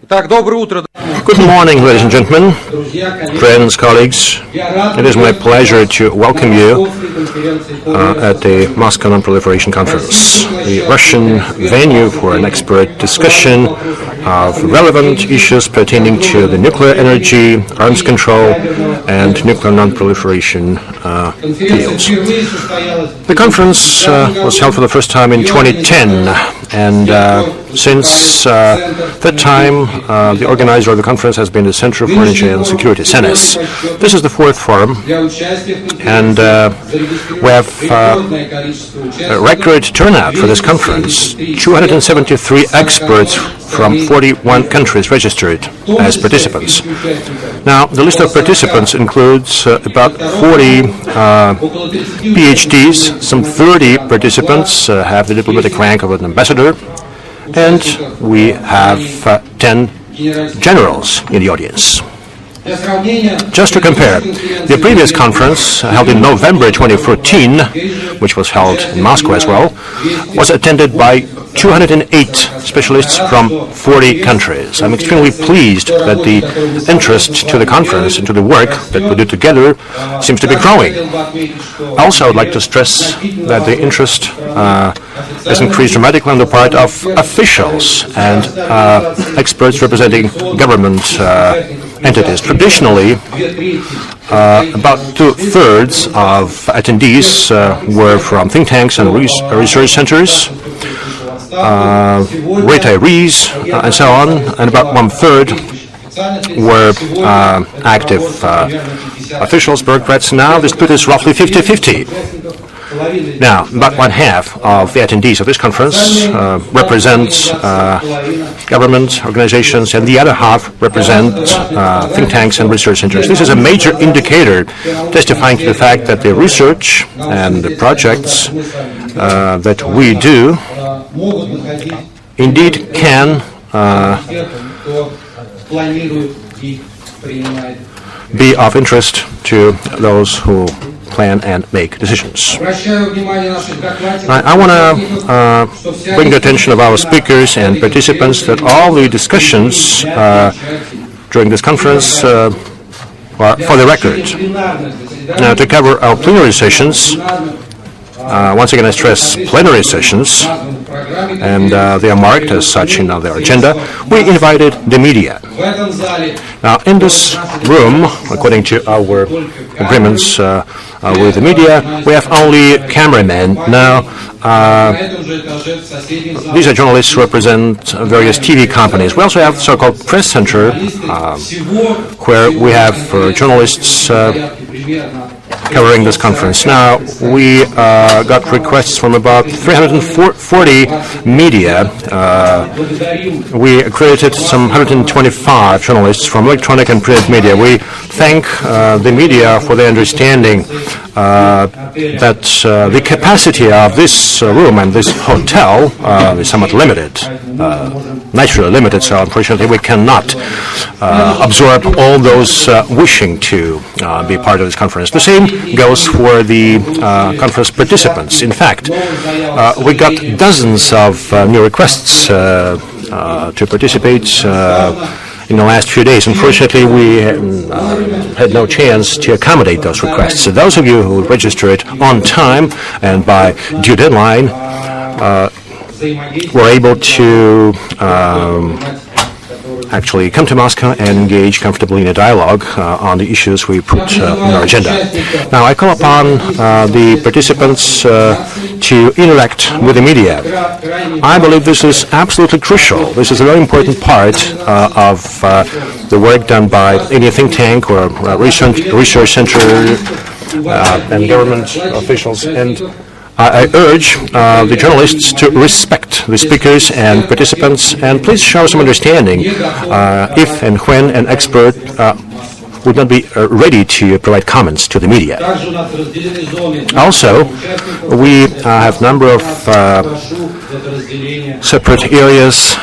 Good morning, ladies and gentlemen, friends, colleagues. It is my pleasure to welcome you at the Moscow Nonproliferation Conference, the Russian venue for an expert discussion of relevant issues pertaining to the nuclear energy, arms control, and nuclear nonproliferation fields. The conference was held for the first time in 2010, and since that time, the organizer of the conference has been the Center for Energy and Security, CENESS. This is the fourth forum, and we have a record turnout for this conference. 273 experts from 41 countries registered as participants. Now, the list of participants includes about 40 PhDs, some 30 participants have the diplomatic rank of an ambassador, and we have 10 generals in the audience. Just to compare, the previous conference, held in November 2014, which was held in Moscow as well, was attended by 208 specialists from 40 countries. I'm extremely pleased that the interest to the conference and to the work that we do together seems to be growing. Also, I would like to stress that the interest has increased dramatically on the part of officials and experts representing government entities. Traditionally, about 2/3 of attendees were from think tanks and research centers, retirees, and so on, and about 1/3 were active officials, bureaucrats. Now the split is roughly 50-50. Now, about 1/2 of the attendees of this conference represent government organizations, and the other half represent think tanks and research centers. This is a major indicator testifying to the fact that the research and the projects that we do indeed can be of interest to those who plan and make decisions. I want to bring the attention of our speakers and participants that all the discussions during this conference are for the record. Now, to cover our plenary sessions, once again I stress plenary sessions, and they are marked as such in their agenda, we invited the media. Now, in this room, according to our agreements with the media, we have only cameramen. Now, these are journalists who represent various TV companies. We also have the so-called press center, where we have journalists covering this conference. Now, we got requests from about 340 media. We accredited some 125 journalists from electronic and print media. We thank the media for their understanding that the capacity of this room and this hotel is somewhat limited, naturally limited, so unfortunately we cannot absorb all those wishing to be part of this conference. The same goes for the conference participants. In fact, we got dozens of new requests to participate in the last few days. Unfortunately, we had no chance to accommodate those requests. So those of you who registered on time and by due deadline were able to actually come to Moscow and engage comfortably in a dialogue on the issues we put on our agenda. Now, I call upon the participants to interact with the media. I believe this is absolutely crucial. This is a very important part of the work done by any think tank or research center and government officials. And I urge the journalists to respect the speakers and participants, and please show some understanding if and when an expert would not be ready to provide comments to the media. Also, we have a number of separate areas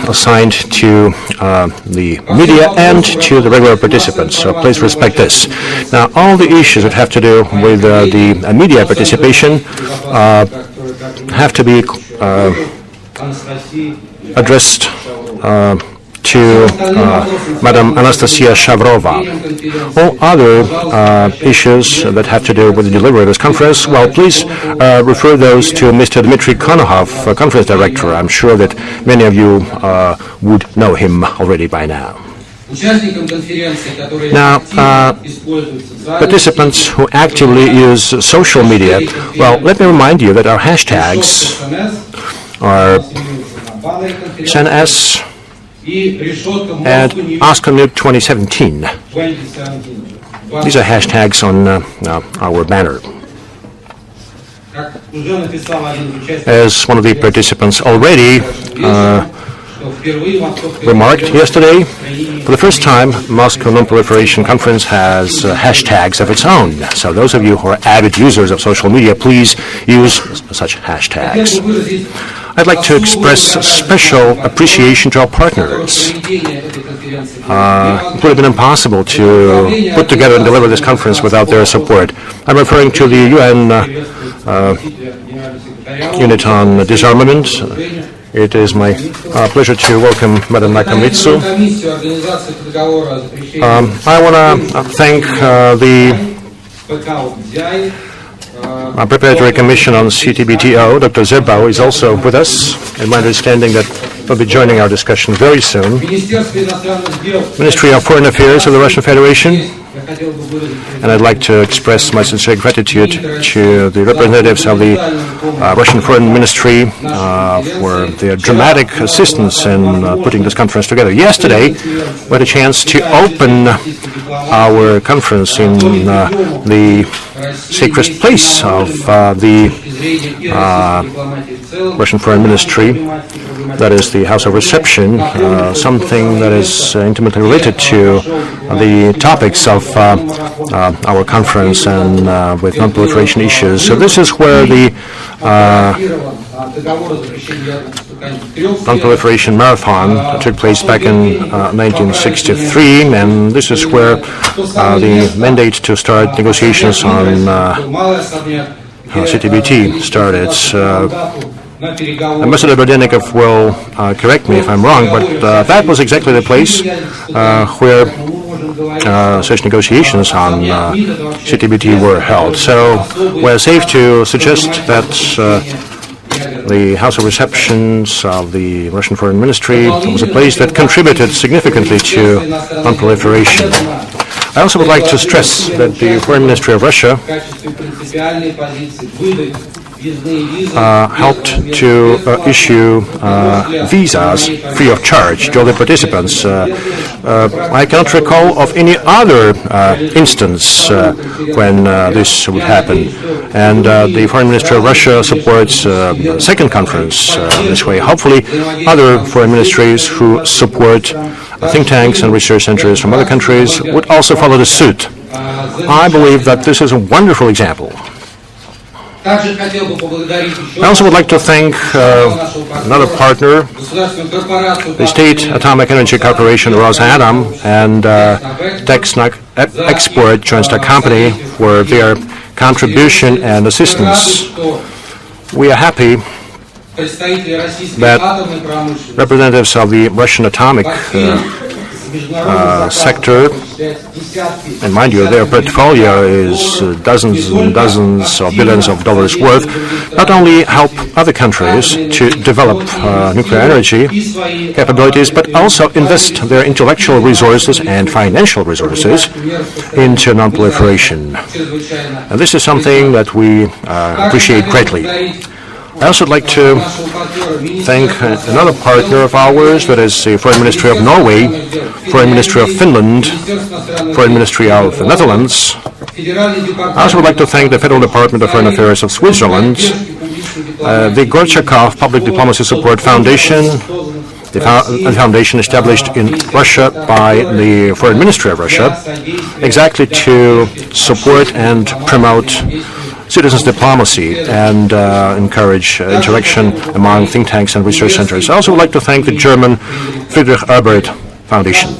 assigned to the media and to the regular participants, so please respect this. Now, all the issues that have to do with the media participation have to be addressed to Madam Anastasia Shavrova. All other issues that have to do with the delivery of this conference, well, please refer those to Mr. Dmitry Kononov, Conference Director. I'm sure that many of you would know him already by now. Now, participants who actively use social media, well, let me remind you that our hashtags are CENESS and AskNuke 2017. These are hashtags on our banner. As one of the participants already remarked yesterday, for the first time, Moscow Nonproliferation Conference has hashtags of its own. So those of you who are avid users of social media, please use such hashtags. I'd like to express special appreciation to our partners. It would have been impossible to put together and deliver this conference without their support. I'm referring to the UN Unit on Disarmament. It is my pleasure to welcome Madam Nakamitsu. I want to thank the Preparatory Commission on CTBTO. Dr. Zerbau is also with us, and my understanding that he'll be joining our discussion very soon. Ministry of Foreign Affairs of the Russian Federation. And I'd like to express my sincere gratitude to the representatives of the Russian Foreign Ministry for their dramatic assistance in putting this conference together. Yesterday, we had a chance to open our conference in the sacred place of the Russian Foreign Ministry, that is the House of Reception, something that is intimately related to the topics of our conference and with non-proliferation issues. So this is where the non-proliferation marathon took place back in 1963, and this is where the mandate to start negotiations on CTBT started. Ambassador Berdenikov will correct me if I'm wrong, but that was exactly the place where such negotiations on CTBT were held. So we're safe to suggest that the House of Receptions of the Russian Foreign Ministry was a place that contributed significantly to non-proliferation. I also would like to stress that the Foreign Ministry of Russia helped to issue visas free of charge to all the participants. I cannot recall of any other instance when this would happen. And the Foreign Ministry of Russia supports the second conference this way. Hopefully, other foreign ministries who support think tanks and research centers from other countries would also follow the suit. I believe that this is a wonderful example. I also would like to thank another partner, the State Atomic Energy Corporation, Rosatom, and Texnoc Export Joint Stock Company for their contribution and assistance. We are happy that representatives of the Russian atomic sector, and mind you, their portfolio is dozens and dozens of billions of dollars worth, not only help other countries to develop nuclear energy capabilities, but also invest their intellectual resources and financial resources into non-proliferation. And this is something that we appreciate greatly. I also would like to thank another partner of ours, that is the Foreign Ministry of Norway, Foreign Ministry of Finland, Foreign Ministry of the Netherlands. I also would like to thank the Federal Department of Foreign Affairs of Switzerland, the Gorchakov Public Diplomacy Support Foundation, the foundation established in Russia by the Foreign Ministry of Russia, exactly to support and promote citizens' diplomacy and encourage interaction among think tanks and research centers. I also would like to thank the German Friedrich Ebert Foundation.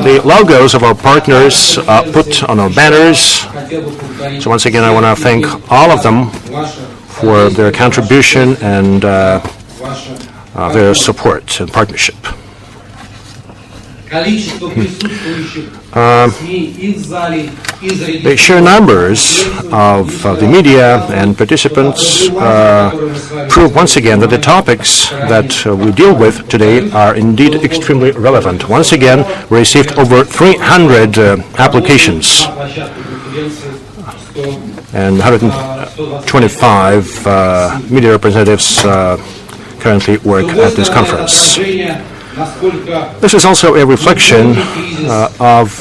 The logos of our partners are put on our banners. So once again, I want to thank all of them for their contribution and their support and partnership. The sheer numbers of the media and participants prove once again that the topics that we deal with today are indeed extremely relevant. Once again, we received over 300 applications, and 125 media representatives currently work at this conference. This is also a reflection of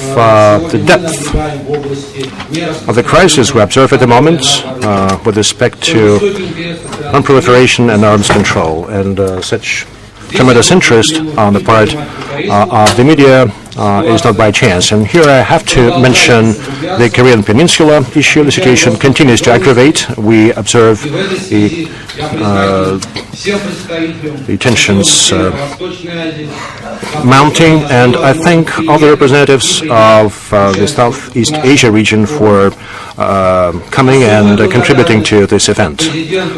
the depth of the crisis we observe at the moment with respect to non-proliferation and arms control, and such tremendous interest on the part of the media is not by chance. And here I have to mention the Korean Peninsula issue. The situation continues to aggravate. We observe the tensions mounting, and I thank all the representatives of the Southeast Asia region for coming and contributing to this event.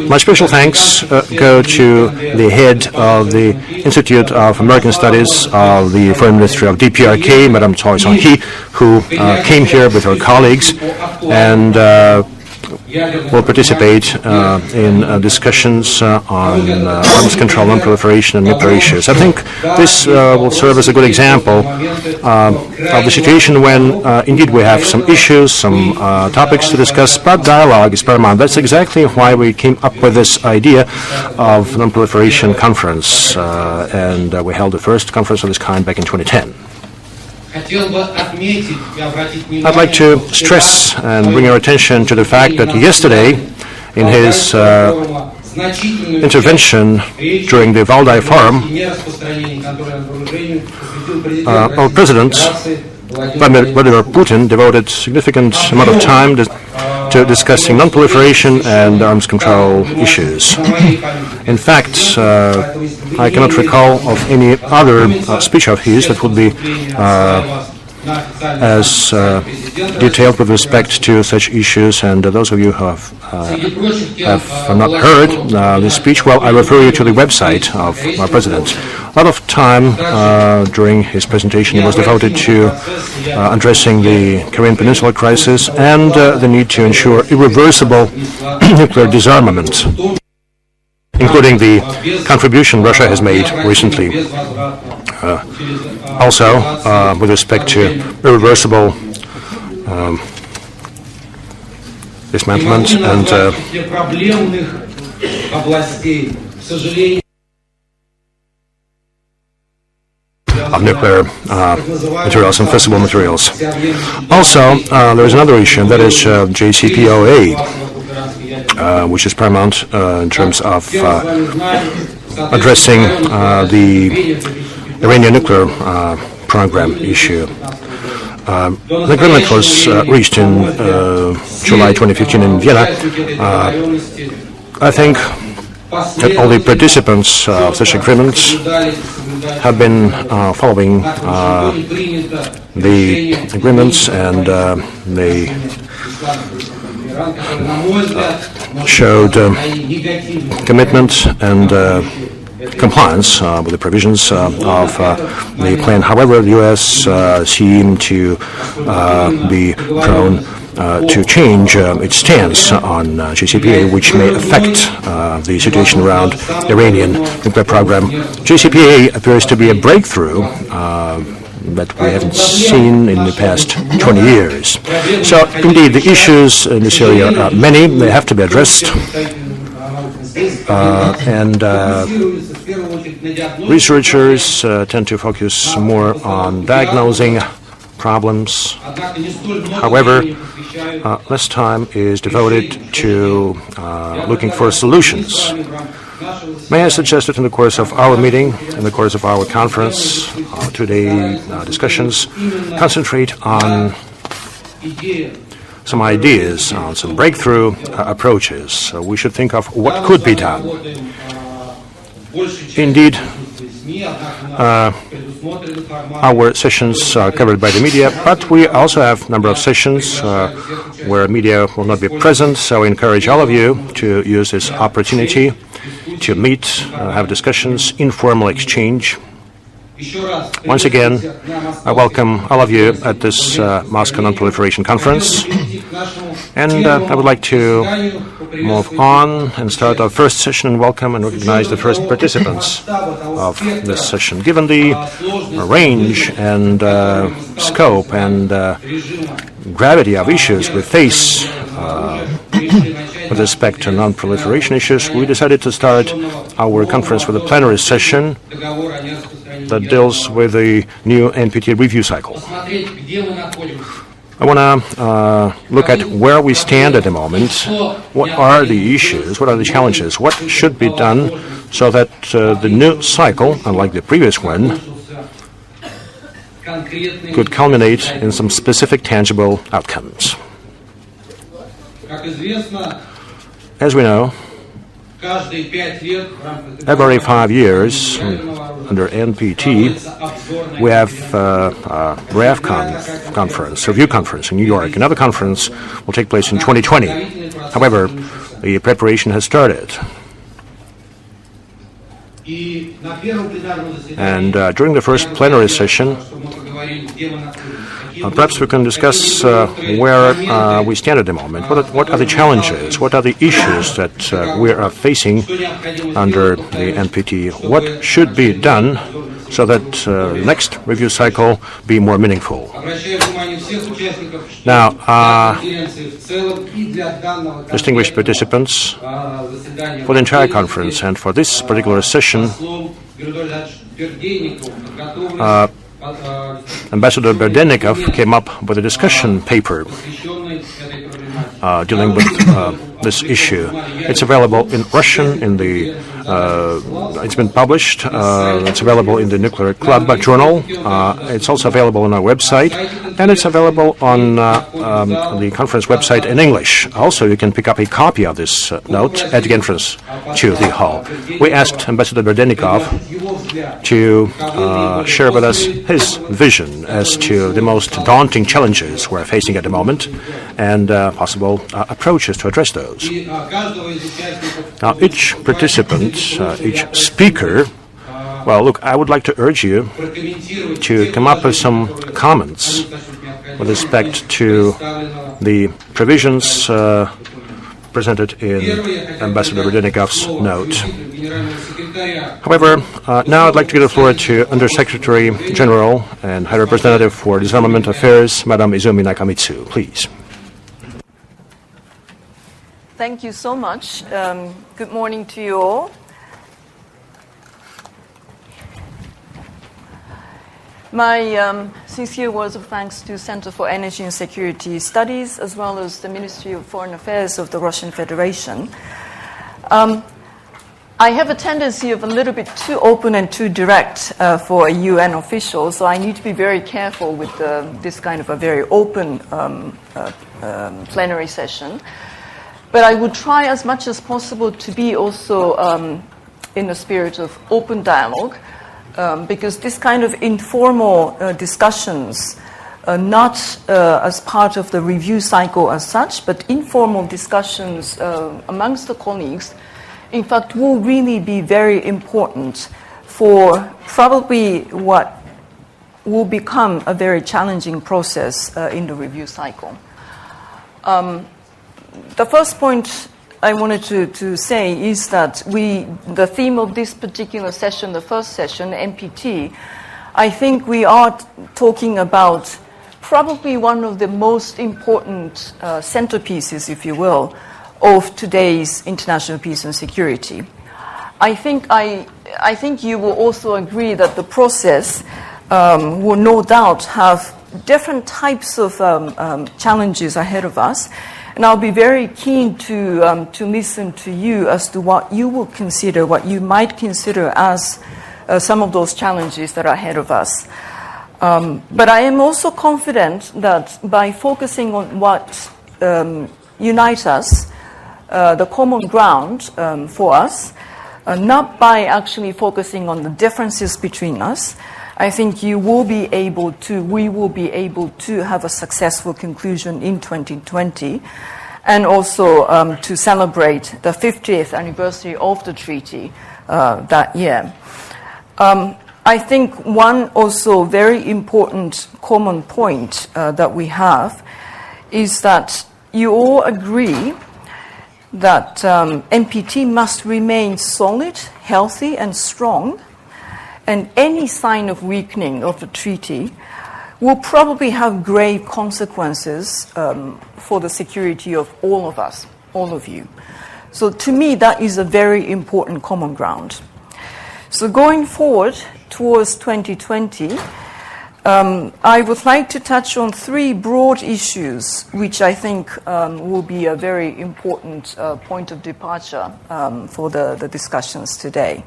My special thanks go to the head of the Institute of American Studies of the Foreign Ministry of DPRK, Madam Choi Song-hee, who came here with her colleagues and will participate in discussions on arms control, non-proliferation, and nuclear issues. I think this will serve as a good example of the situation when indeed we have some issues, some topics to discuss, but dialogue is paramount. That's exactly why we came up with this idea of Nonproliferation Conference, and we held the first conference of this kind back in 2010. I'd like to stress and bring your attention to the fact that yesterday, in his intervention during the Valdai Forum, our President, Vladimir Putin, devoted a significant amount of time to discussing non-proliferation and arms control issues. In fact, I cannot recall of any other speech of his that would be as detailed with respect to such issues. And those of you who have not heard this speech, well, I refer you to the website of our President. A lot of time during his presentation was devoted to addressing the Korean Peninsula crisis and the need to ensure irreversible nuclear disarmament, including the contribution Russia has made recently. Also, with respect to irreversible dismantlement and of nuclear materials and fissile materials. Also, there is another issue, and that is JCPOA, which is paramount in terms of addressing the Iranian nuclear program issue. The agreement was reached in July 2015 in Vienna. I think that all the participants of such agreements have been following the agreements, and they showed commitment and compliance with the provisions of the plan. However, the U.S. seemed to be prone to change its stance on JCPOA, which may affect the situation around Iranian nuclear program. JCPOA appears to be a breakthrough that we haven't seen in the past 20 years. So, indeed, the issues in this area are many. They have to be addressed. Researchers tend to focus more on diagnosing problems. However, less time is devoted to looking for solutions. May I suggest that in the course of our meeting, in the course of our conference, today discussions, concentrate on some ideas, on some breakthrough approaches. We should think of what could be done. Indeed, our sessions are covered by the media, but we also have a number of sessions where media will not be present, so I encourage all of you to use this opportunity to meet, have discussions, informal exchange. Once again, I welcome all of you at this Moscow Nonproliferation Conference. And I would like to move on and start our first session and welcome and recognize the first participants of this session. Given the range and scope and gravity of issues we face with respect to non-proliferation issues, we decided to start our conference with a plenary session that deals with the new NPT review cycle. I want to look at where we stand at the moment, what are the issues, what are the challenges, what should be done so that the new cycle, unlike the previous one, could culminate in some specific tangible outcomes. As we know, every 5 years under NPT, we have RevCon conference, review conference in New York. Another conference will take place in 2020. However, the preparation has started. And during the first plenary session, perhaps we can discuss where we stand at the moment. What are the challenges? What are the issues that we are facing under the NPT? What should be done so that the next review cycle be more meaningful? Now, distinguished participants, for the entire conference and for this particular session, Ambassador Berdenikov came up with a discussion paper dealing with this issue. It's available in Russian, it's been published, it's available in the Nuclear Club journal, it's also available on our website, and it's available on the conference website in English. Also, you can pick up a copy of this note at the entrance to the hall. We asked Ambassador Berdenikov to share with us his vision as to the most daunting challenges we're facing at the moment and possible approaches to address those. Now, each participant, each speaker, well, look, I would like to urge you to come up with some comments with respect to the provisions presented in Ambassador Berdenikov's note. However, now I'd like to give the floor to Undersecretary General and High Representative for Disarmament Affairs, Madam Izumi Nakamitsu. Please. Thank you so much. Good morning to you all. My sincere words of thanks to Center for Energy and Security Studies, as well as the Ministry of Foreign Affairs of the Russian Federation. I have a tendency of a little bit too open and too direct for a UN official, so I need to be very careful with this kind of a very open plenary session. But I would try as much as possible to be also in a spirit of open dialogue, because this kind of informal discussions, not as part of the review cycle as such, but informal discussions amongst the colleagues, in fact, will really be very important for probably what will become a very challenging process in the review cycle. The first point I wanted to say is that the theme of this particular session, the first session, NPT, I think we are talking about probably one of the most important centerpieces, if you will, of today's international peace and security. I think you will also agree that the process will no doubt have different types of challenges ahead of us. And I'll be very keen to listen to you as to what you will consider, what you might consider as some of those challenges that are ahead of us. But I am also confident that by focusing on what unites us, the common ground for us, not by actually focusing on the differences between us, I think we will be able to have a successful conclusion in 2020. and also to celebrate the 50th anniversary of the treaty that year. I think one also very important common point that we have is that you all agree that NPT must remain solid, healthy, and strong, and any sign of weakening of the treaty will probably have grave consequences for the security of all of us, all of you. So to me, that is a very important common ground. So going forward towards 2020, I would like to touch on three broad issues, which I think will be a very important point of departure for the discussions today.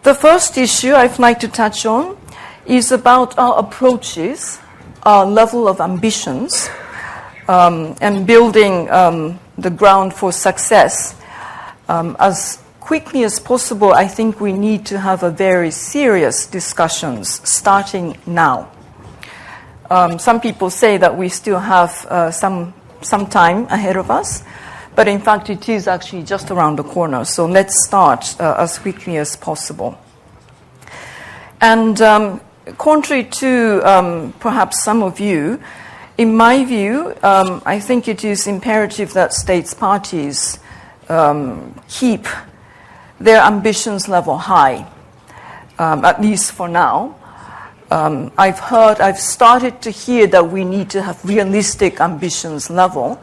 The first issue I'd like to touch on is about our approaches, our level of ambitions, and building the ground for success. As quickly as possible, I think we need to have a very serious discussions starting now. Some people say that we still have some time ahead of us, but in fact it is actually just around the corner. So let's start as quickly as possible. And contrary to perhaps some of you, in my view, I think it is imperative that states parties keep their ambitions level high, at least for now. I've started to hear that we need to have realistic ambitions level,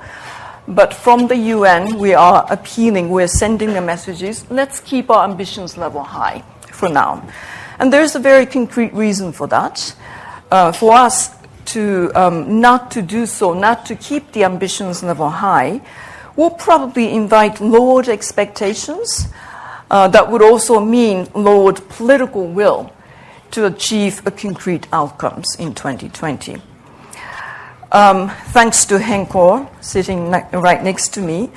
but from the UN we are appealing, we're sending the messages, let's keep our ambitions level high for now. And there's a very concrete reason for that. For us to not to do so, not to keep the ambitions level high, will probably invite lowered expectations. That would also mean lowered political will to achieve concrete outcomes in 2020. Thanks to Henkor, sitting right next to me,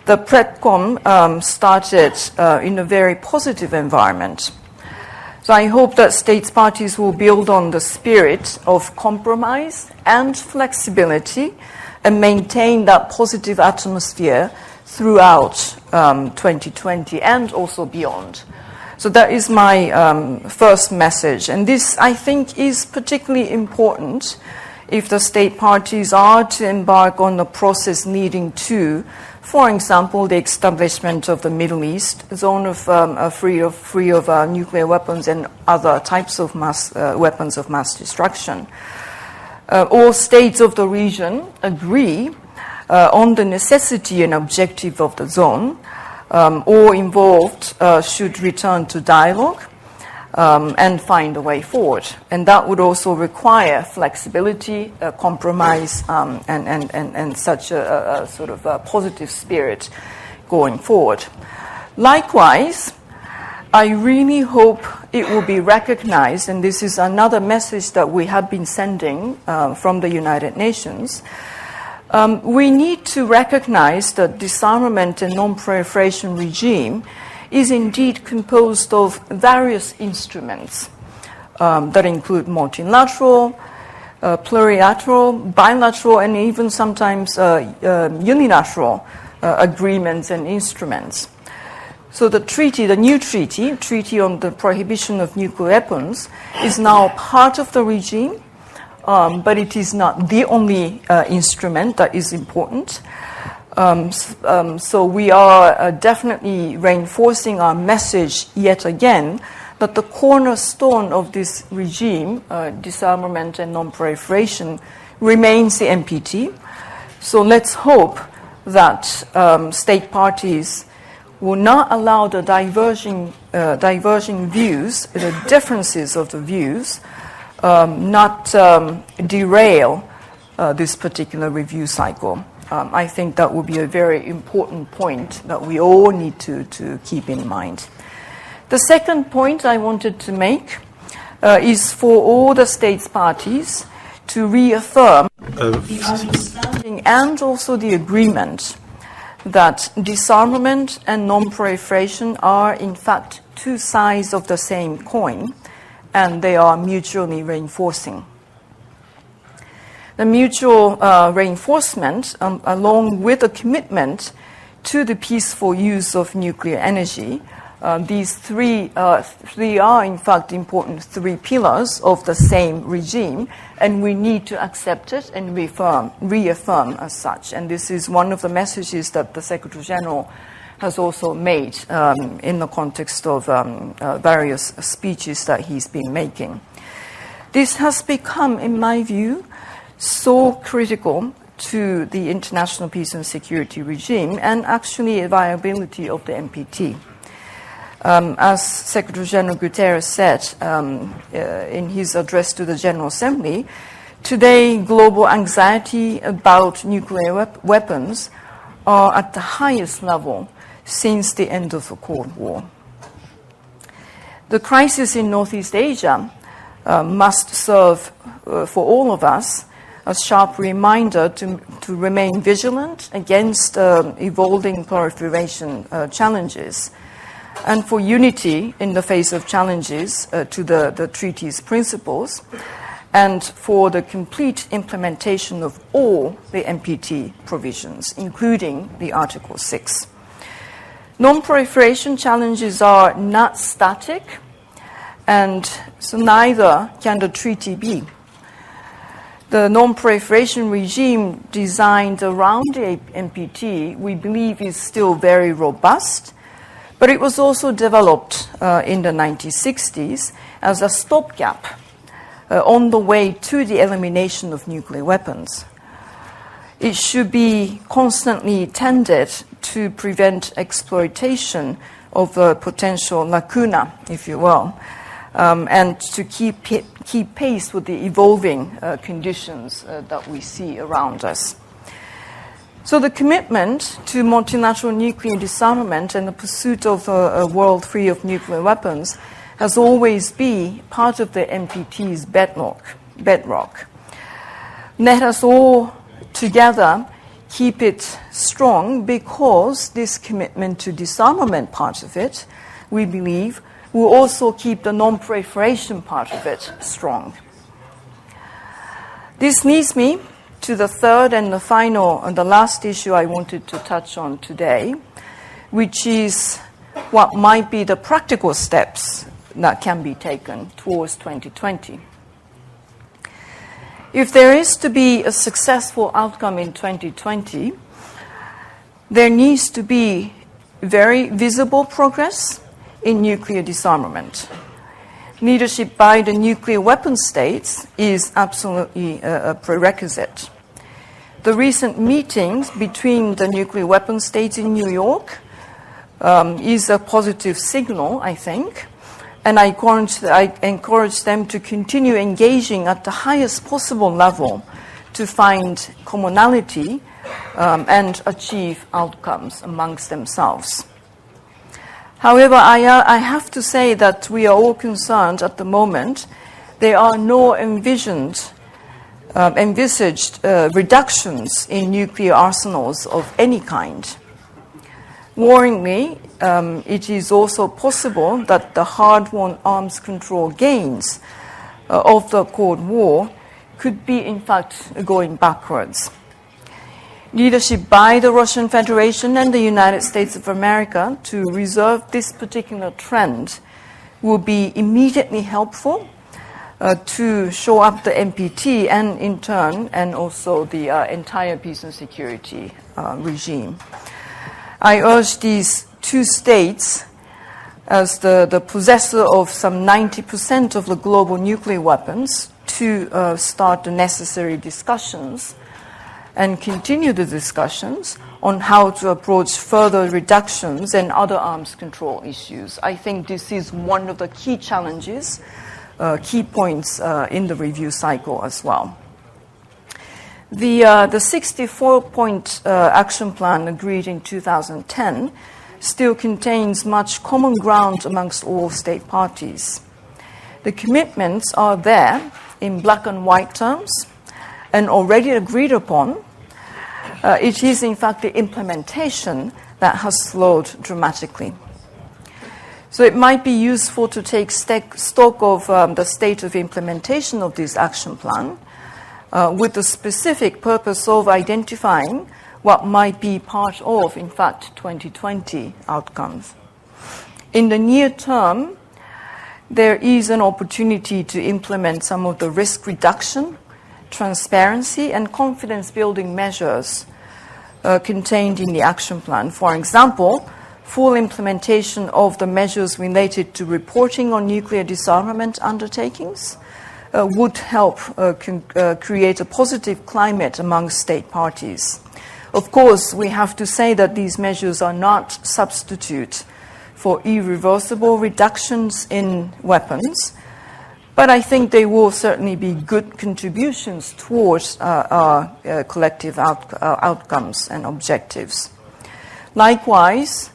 the PredCom started in a very positive environment. So I hope that states parties will build on the spirit of compromise and flexibility and maintain that positive atmosphere throughout 2020 and also beyond. So that is my first message. And this, I think, is particularly important if the state parties are to embark on a process leading to, for example, the establishment of the Middle East zone of free of nuclear weapons and other types of weapons of mass destruction. All states of the region agree on the necessity and objective of the zone. All involved should return to dialogue and find a way forward. And that would also require flexibility, compromise, and such a sort of a positive spirit going forward. Likewise, I really hope it will be recognized, and this is another message that we have been sending from the United Nations. We need to recognize that disarmament and non-proliferation regime is indeed composed of various instruments that include multilateral, plurilateral, bilateral, and even sometimes unilateral agreements and instruments. So the treaty, the new treaty on the prohibition of nuclear weapons, is now part of the regime. But it is not the only instrument that is important. So we are definitely reinforcing our message yet again that the cornerstone of this regime, disarmament and non-proliferation, remains the NPT. So let's hope that state parties will not allow the diverging views, the differences of the views, not derail this particular review cycle. I think that would be a very important point that we all need to keep in mind. The second point I wanted to make is for all the states parties to reaffirm the understanding and also the agreement that disarmament and non-proliferation are in fact two sides of the same coin, and they are mutually reinforcing. the mutual reinforcement, along with a commitment to the peaceful use of nuclear energy. These three are, in fact, important three pillars of the same regime, and we need to accept it and reaffirm as such. And this is one of the messages that the Secretary General has also made in the context of various speeches that he's been making. This has become, in my view, so critical to the international peace and security regime and actually the viability of the NPT. As Secretary General Guterres said in his address to the General Assembly, today global anxiety about nuclear weapons are at the highest level since the end of the Cold War. The crisis in Northeast Asia must serve for all of us a sharp reminder to remain vigilant against evolving proliferation challenges, and for unity in the face of challenges to the treaty's principles, and for the complete implementation of all the NPT provisions, including the Article 6. Non-proliferation challenges are not static, and so neither can the treaty be. The non-proliferation regime designed around the NPT, we believe, is still very robust, but it was also developed in the 1960s as a stopgap on the way to the elimination of nuclear weapons. It should be constantly tended to prevent exploitation of the potential lacuna, if you will, and to keep pace with the evolving conditions that we see around us. So the commitment to multilateral nuclear disarmament and the pursuit of a world free of nuclear weapons has always been part of the NPT's bedrock. Let us all together keep it strong, because this commitment to disarmament part of it, we believe, will also keep the non-proliferation part of it strong. This leads me to the third and the final and the last issue I wanted to touch on today, which is what might be the practical steps that can be taken towards 2020. If there is to be a successful outcome in 2020, there needs to be very visible progress in nuclear disarmament. Leadership by the nuclear weapon states is absolutely a prerequisite. The recent meetings between the nuclear weapon states in New York is a positive signal, I think, and I encourage them to continue engaging at the highest possible level to find commonality and achieve outcomes amongst themselves. However, I have to say that we are all concerned at the moment. There are no envisaged reductions in nuclear arsenals of any kind. Worryingly, it is also possible that the hard-won arms control gains of the Cold War could be, in fact, going backwards. Leadership by the Russian Federation and the United States of America to reserve this particular trend will be immediately helpful to show up the NPT and, in turn, and also the entire peace and security regime. I urge these two states, as the possessor of some 90% of the global nuclear weapons, to start the necessary discussions and continue the discussions on how to approach further reductions and other arms control issues. I think this is one of the key challenges, key points in the review cycle as well. The 64-point action plan agreed in 2010 still contains much common ground amongst all state parties. The commitments are there in black and white terms and already agreed upon. It is, in fact, the implementation that has slowed dramatically. So it might be useful to take stock of the state of implementation of this action plan with the specific purpose of identifying what might be part of, in fact, 2020 outcomes. In the near term, there is an opportunity to implement some of the risk reduction, transparency, and confidence-building measures contained in the action plan. For example, full implementation of the measures related to reporting on nuclear disarmament undertakings would help create a positive climate among state parties. Of course, we have to say that these measures are not substitute for irreversible reductions in weapons, but I think they will certainly be good contributions towards our collective outcomes and objectives. Likewise,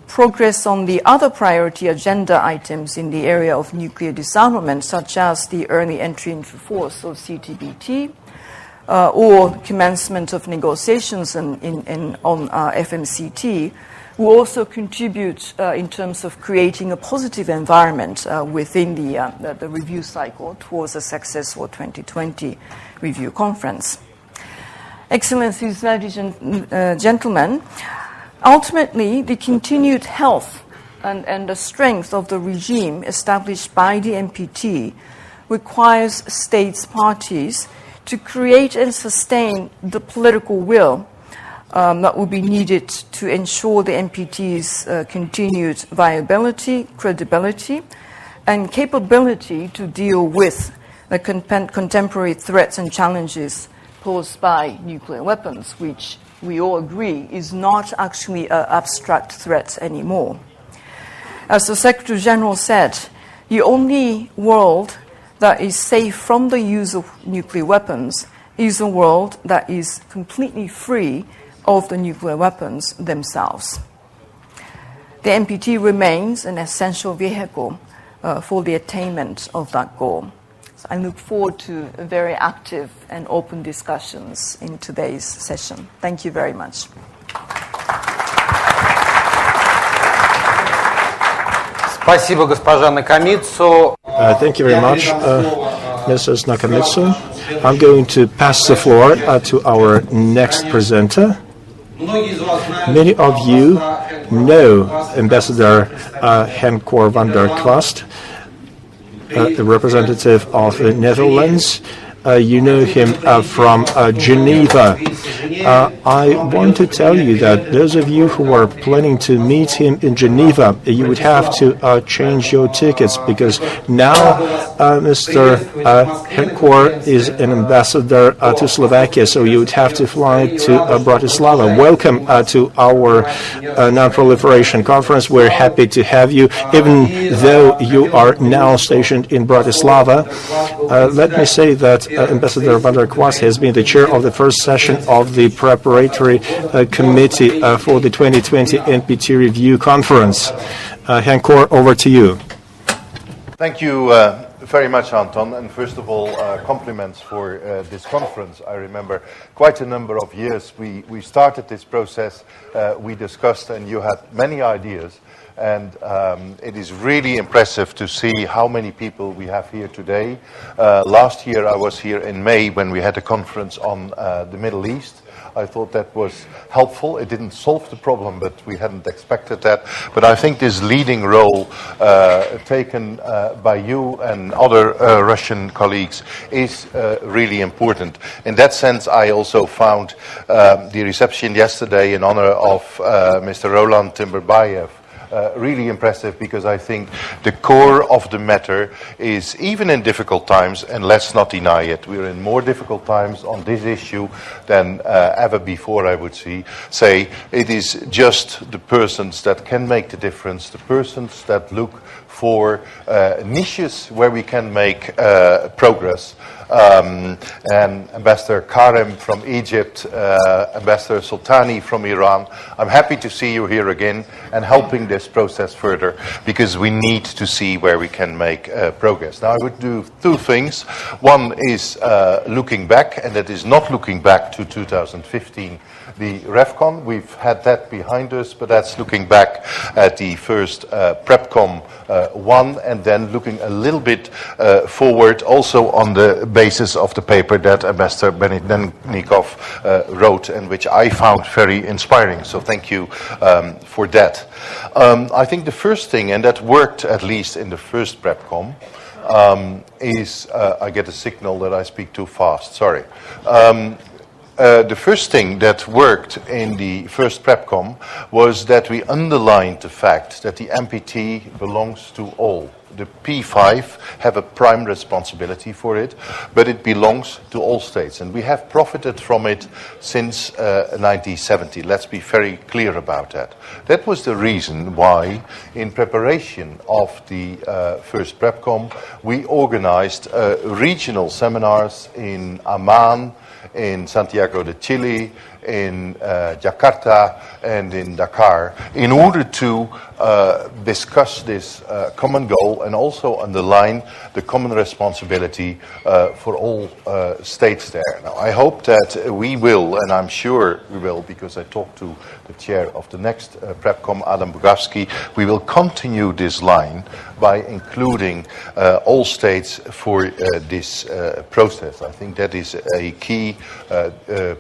progress on the other priority agenda items in the area of nuclear disarmament, such as the early entry into force of CTBT, or commencement of negotiations on FMCT, will also contribute in terms of creating a positive environment within the review cycle towards a successful 2020 review conference. Excellencies, ladies and gentlemen, ultimately, the continued health and the strength of the regime established by the NPT requires states parties to create and sustain the political will that will be needed to ensure the NPT's continued viability, credibility, and capability to deal with the contemporary threats and challenges posed by nuclear weapons, which we all agree is not actually an abstract threat anymore. As the Secretary General said, the only world that is safe from the use of nuclear weapons is a world that is completely free of the nuclear weapons themselves. The NPT remains an essential vehicle for the attainment of that goal. So I look forward to very active and open discussions in today's session. Thank you very much. Спасибо, госпожа Накамицу. Thank you very much, Mrs. Nakamitsu. I'm going to pass the floor to our next presenter. Many of you know Ambassador Henk van der Kwast, the representative of the Netherlands. You know him from Geneva. I want to tell you that those of you who are planning to meet him in Geneva, you would have to change your tickets, because now Mr. Henkor is an ambassador to Slovakia, so you would have to fly to Bratislava. Welcome to our Non-Proliferation Conference. We're happy to have you, even though you are now stationed in Bratislava. Let me say that Ambassador van der Kwast has been the chair of the first session of the Preparatory Committee for the 2020 NPT Review Conference. Henkor, over to you. Thank you very much, Anton. And first of all, compliments for this conference. I remember quite a number of years we started this process, we discussed, and you had many ideas. And it is really impressive to see how many people we have here today. Last year I was here in May when we had a conference on the Middle East. I thought that was helpful. It didn't solve the problem, but we hadn't expected that. But I think this leading role taken by you and other Russian colleagues is really important. In that sense, I also found the reception yesterday in honor of Mr. Roland Timberbayev really impressive, because I think the core of the matter is, even in difficult times, and let's not deny it, we're in more difficult times on this issue than ever before, I would say. It is just the persons that can make the difference, the persons that look for niches where we can make progress. And Ambassador Karem from Egypt, Ambassador Sultani from Iran. I'm happy to see you here again and helping this process further, because we need to see where we can make progress. Now, I would do two things. One is looking back, and that is not looking back to 2015, the RevCon. We've had that behind us, but that's looking back at the first PrepCom one, and then looking a little bit forward, also on the basis of the paper that Ambassador Benednikov wrote, and which I found very inspiring. So thank you for that. I think the first thing, and that worked at least in the first PrepCom, is, I get a signal that I speak too fast, sorry. The first thing that worked in the first PrepCom was that we underlined the fact that the NPT belongs to all. The P5 have a prime responsibility for it, but it belongs to all states. And we have profited from it since 1970. Let's be very clear about that. That was the reason why, in preparation of the first PrepCom, we organized regional seminars in Amman, in Santiago de Chile, in Jakarta, and in Dakar, in order to discuss this common goal and also underline the common responsibility for all states there. Now, I hope that we will, and I'm sure we will, because I talked to the chair of the next PrepCom, Adam Bugavsky, we will continue this line by including all states for this process. I think that is a key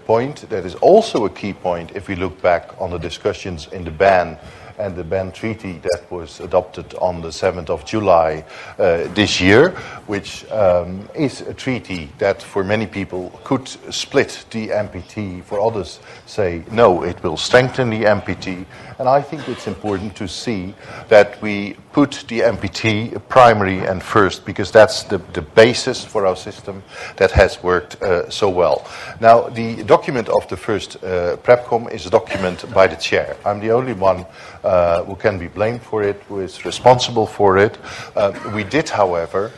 point. That is also a key point if we look back on the discussions in the ban and the ban treaty that was adopted on the 7th of July this year, which is a treaty that for many people could split the NPT. For others say, no, it will strengthen the NPT. And I think it's important to see that we put the NPT primary and first, because that's the basis for our system that has worked so well. Now, the document of the first PrepCom is a document by the chair. I'm the only one who can be blamed for it, who is responsible for it. We did, however,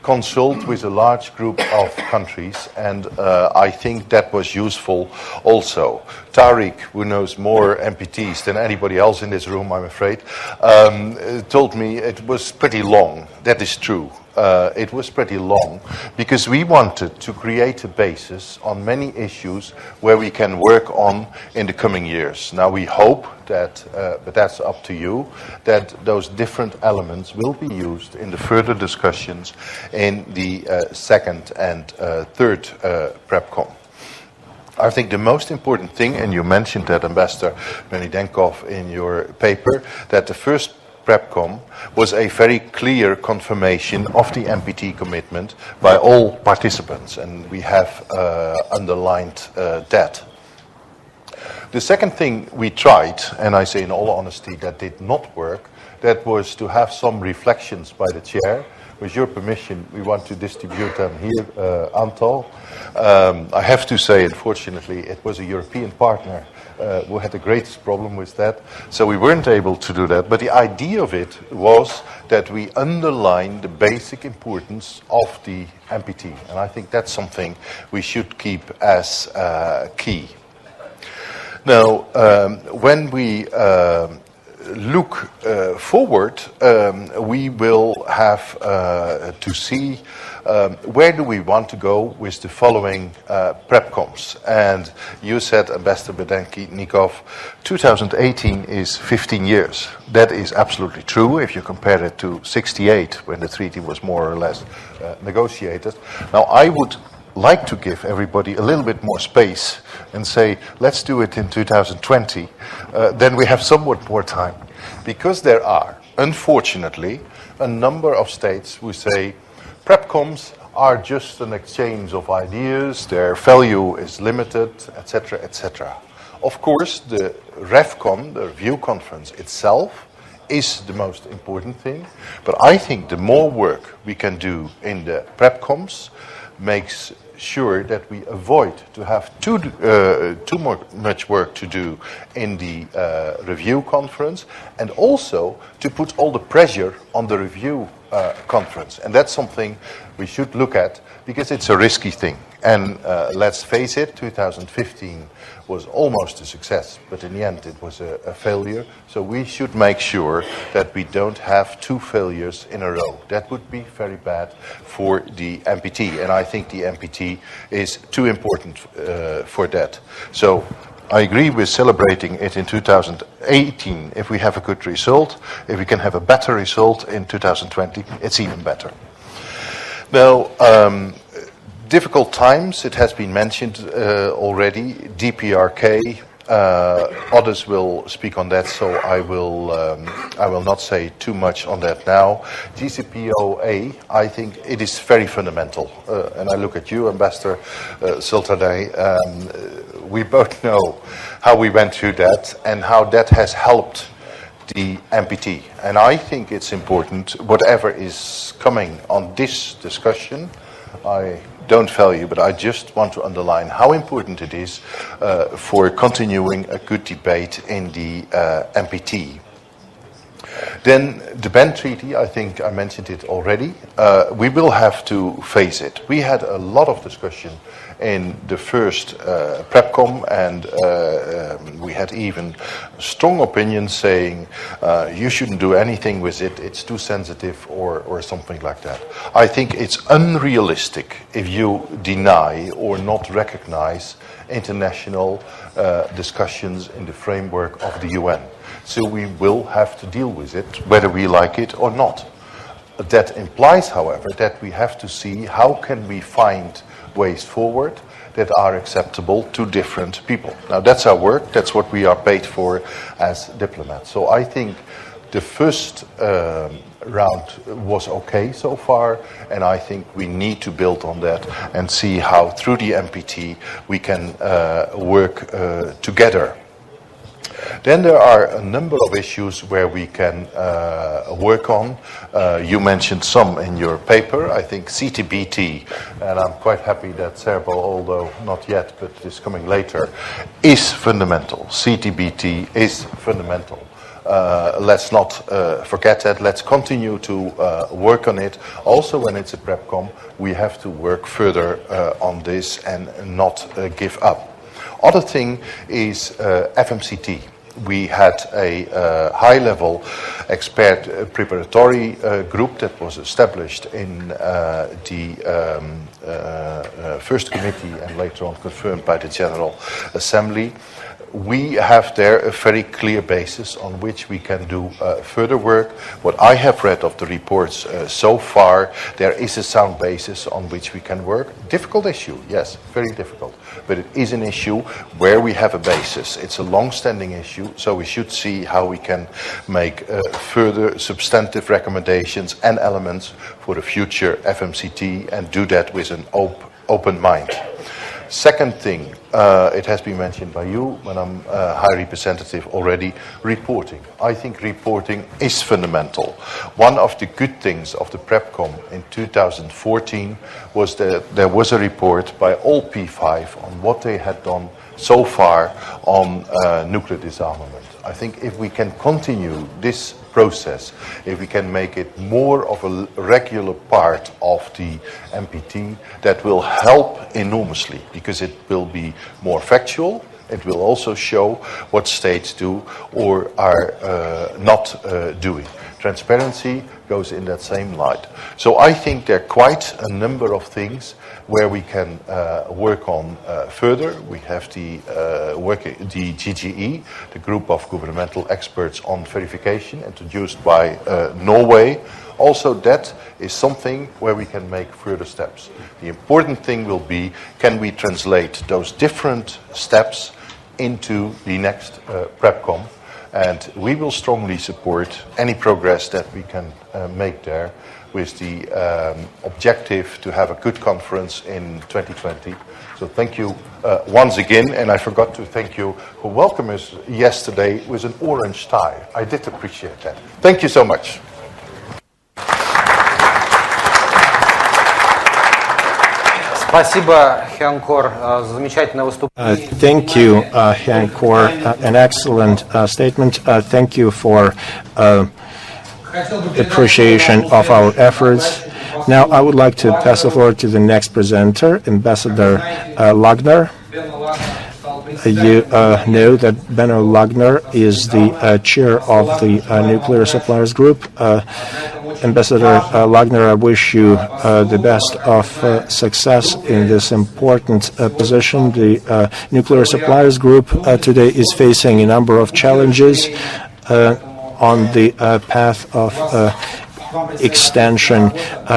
consult with a large group of countries, and I think that was useful also. Tariq, who knows more NPTs than anybody else in this room, I'm afraid, told me it was pretty long. That is true. It was pretty long because we wanted to create a basis on many issues where we can work on in the coming years. Now we hope that, but that's up to you, that those different elements will be used in the further discussions in the second and third PrepCom. I think the most important thing, and you mentioned that, Ambassador Benednikov, in your paper, that the first PrepCom was a very clear confirmation of the NPT commitment by all participants, and we have underlined that. The second thing we tried, and I say in all honesty that did not work, that was to have some reflections by the chair. With your permission, we want to distribute them here, Antal. I have to say, unfortunately, it was a European partner who had the greatest problem with that, so we weren't able to do that. But the idea of it was that we underline the basic importance of the NPT, and I think that's something we should keep as key. Now, when we look forward, we will have to see where do we want to go with the following PrepComs. And you said, Ambassador Benednikov, 2018 is 15 years. That is absolutely true if you compare it to 68, when the treaty was more or less negotiated. Now, I would like to give everybody a little bit more space and say, let's do it in 2020, then we have somewhat more time. Because there are, unfortunately, a number of states who say PrepComs are just an exchange of ideas, their value is limited, etc., etc. Of course, the RevCon, the Review Conference itself, is the most important thing, but I think the more work we can do in the PrepComs makes sure that we avoid to have too much work to do in the review conference, and also to put all the pressure on the review conference. And that's something we should look at, because it's a risky thing. And let's face it, 2015 was almost a success, but in the end it was a failure. So we should make sure that we don't have two failures in a row. That would be very bad for the NPT, and I think the NPT is too important for that. So I agree with celebrating it in 2018 if we have a good result. If we can have a better result in 2020, it's even better. Now, difficult times, it has been mentioned already, DPRK, others will speak on that, so I will not say too much on that now. GCPOA, I think it is very fundamental, and I look at you, Ambassador Sultanay. We both know how we went through that and how that has helped the NPT. And I think it's important, whatever is coming on this discussion, I don't value, but I just want to underline how important it is for continuing a good debate in the NPT. Then the ban treaty, I think I mentioned it already. We will have to face it. We had a lot of discussion in the first PrepCom, and we had even strong opinions saying you shouldn't do anything with it, it's too sensitive or something like that. I think it's unrealistic if you deny or not recognize international discussions in the framework of the UN. So we will have to deal with it, whether we like it or not. That implies, however, that we have to see how can we find ways forward that are acceptable to different people. Now that's our work, that's what we are paid for as diplomats. So I think the first round was okay so far, and I think we need to build on that and see how through the NPT we can work together. Then there are a number of issues where we can work on. You mentioned some in your paper. I think CTBT, and I'm quite happy that Serbo, although not yet, but is coming later, is fundamental. CTBT is fundamental. Let's not forget that. Let's continue to work on it. Also, when it's a PrepCom, we have to work further on this and not give up. Other thing is FMCT. We had a high-level expert preparatory group that was established in the first committee and later on confirmed by the General Assembly. We have there a very clear basis on which we can do further work. What I have read of the reports so far, there is a sound basis on which we can work. Difficult issue, yes, very difficult. But it is an issue where we have a basis. It's a long-standing issue, so we should see how we can make further substantive recommendations and elements for the future FMCT and do that with an open mind. Second thing, it has been mentioned by you, Madam High Representative already, reporting. I think reporting is fundamental. One of the good things of the PrepCom in 2014 was that there was a report by all P5 on what they had done so far on nuclear disarmament. I think if we can continue this process, if we can make it more of a regular part of the NPT, that will help enormously because it will be more factual. It will also show what states do or are not doing. Transparency goes in that same light. So I think there are quite a number of things where we can work on further. We have the GGE, the Group of Governmental Experts on Verification, introduced by Norway. Also, that is something where we can make further steps. The important thing will be, can we translate those different steps into the next PrepCom? And we will strongly support any progress that we can make there with the objective to have a good conference in 2020. So thank you once again, and I forgot to thank you who welcomed us yesterday with an orange tie. I did appreciate that. Thank you so much. Спасибо, Хёнкор, за замечательное выступление. Thank you, Hyun-Kor, an excellent statement. Thank you for appreciation of our efforts. Now I would like to pass the floor to the next presenter, Ambassador Lagner. You know that Benno Lagner is the chair of the Nuclear Suppliers Group. Ambassador Lagner, I wish you the best of success in this important position. The Nuclear Suppliers Group today is facing a number of challenges on the path of extension.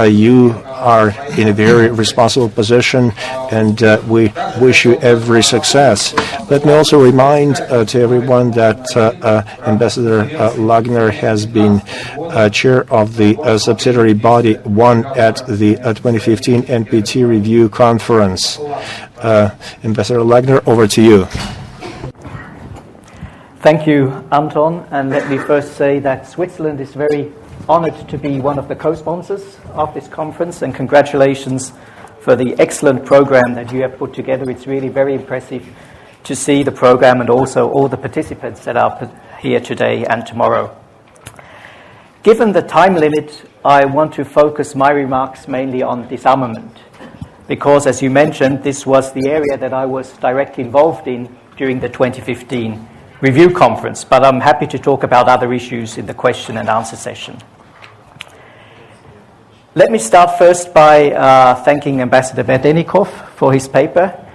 You are in a very responsible position, and we wish you every success. Let me also remind to everyone that Ambassador Lagner has been chair of the subsidiary body one at the 2015 NPT Review Conference. Ambassador Lagner, over to you. Thank you, Anton, and let me first say that Switzerland is very honored to be one of the co-sponsors of this conference, and congratulations for the excellent program that you have put together. It's really very impressive to see the program and also all the participants that are here today and tomorrow. Given the time limit, I want to focus my remarks mainly on disarmament, because as you mentioned, this was the area that I was directly involved in during the 2015 Review Conference, but I'm happy to talk about other issues in the question and answer session. Let me start first by thanking Ambassador Berdenikov for his paper.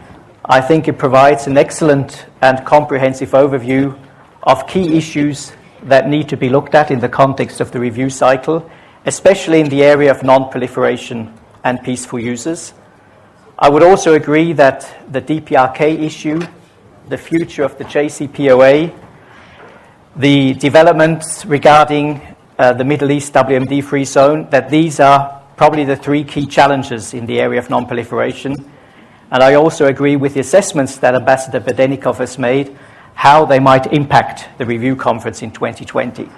I think it provides an excellent and comprehensive overview of key issues that need to be looked at in the context of the review cycle, especially in the area of non-proliferation and peaceful users. I would also agree that the DPRK issue, the future of the JCPOA, the developments regarding the Middle East WMD free zone, that these are probably the three key challenges in the area of non-proliferation. And I also agree with the assessments that Ambassador Berdenikov has made, how they might impact the review conference in 2020.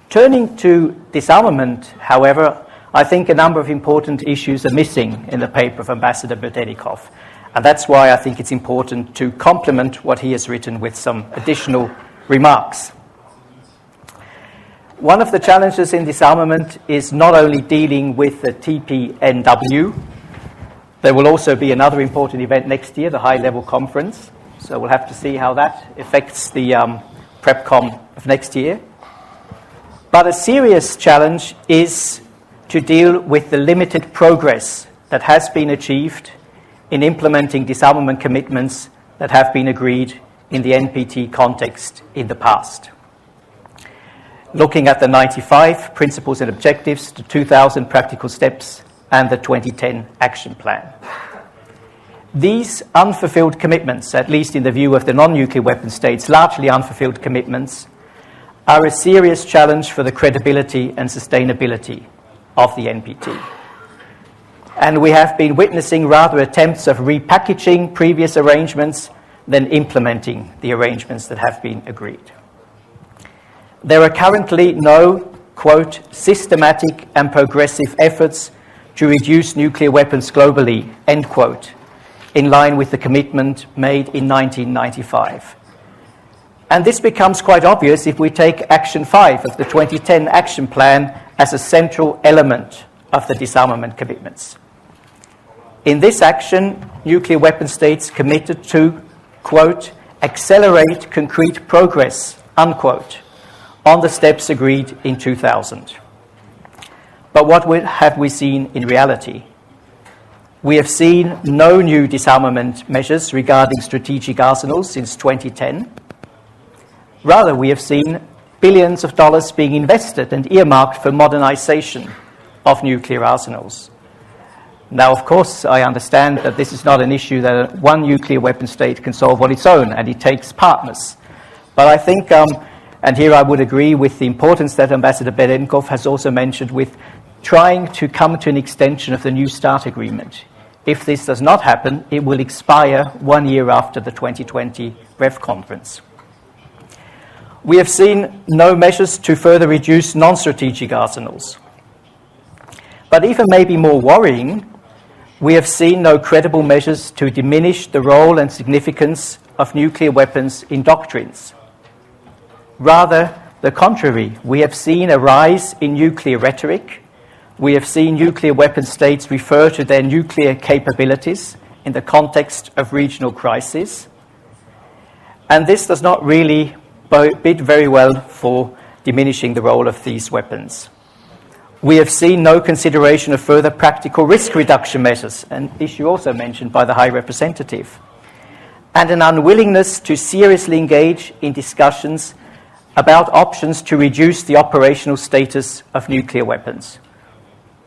Turning to disarmament, however, I think a number of important issues are missing in the paper of Ambassador Berdenikov. And that's why I think it's important to complement what he has written with some additional remarks. One of the challenges in disarmament is not only dealing with the TPNW. There will also be another important event next year, the high-level conference. So we'll have to see how that affects the PrepCom of next year. But a serious challenge is to deal with the limited progress that has been achieved in implementing disarmament commitments that have been agreed in the NPT context in the past. Looking at the 95 principles and objectives, the 2000 practical steps, and the 2010 action plan. These unfulfilled commitments, at least in the view of the non-nuclear weapon states, largely unfulfilled commitments, are a serious challenge for the credibility and sustainability of the NPT. And we have been witnessing rather attempts of repackaging previous arrangements than implementing the arrangements that have been agreed. There are currently no, quote, systematic and progressive efforts to reduce nuclear weapons globally, end quote, in line with the commitment made in 1995. And this becomes quite obvious if we take Action 5 of the 2010 Action Plan as a central element of the disarmament commitments. In this action, nuclear weapon states committed to, quote, accelerate concrete progress, unquote, on the steps agreed in 2000. But what have we seen in reality? We have seen no new disarmament measures regarding strategic arsenals since 2010. Rather, we have seen billions of dollars being invested and earmarked for modernization of nuclear arsenals. Now, of course, I understand that this is not an issue that one nuclear weapon state can solve on its own, and it takes partners. But I think, and here I would agree with the importance that Ambassador Berdenikov has also mentioned with trying to come to an extension of the New START agreement. If this does not happen, it will expire 1 year after the 2020 REV conference. We have seen no measures to further reduce non-strategic arsenals. But even maybe more worrying, we have seen no credible measures to diminish the role and significance of nuclear weapons in doctrines. Rather, the contrary, we have seen a rise in nuclear rhetoric. We have seen nuclear weapon states refer to their nuclear capabilities in the context of regional crisis. And this does not really bid very well for diminishing the role of these weapons. We have seen no consideration of further practical risk reduction measures, an issue also mentioned by the High Representative, and an unwillingness to seriously engage in discussions about options to reduce the operational status of nuclear weapons.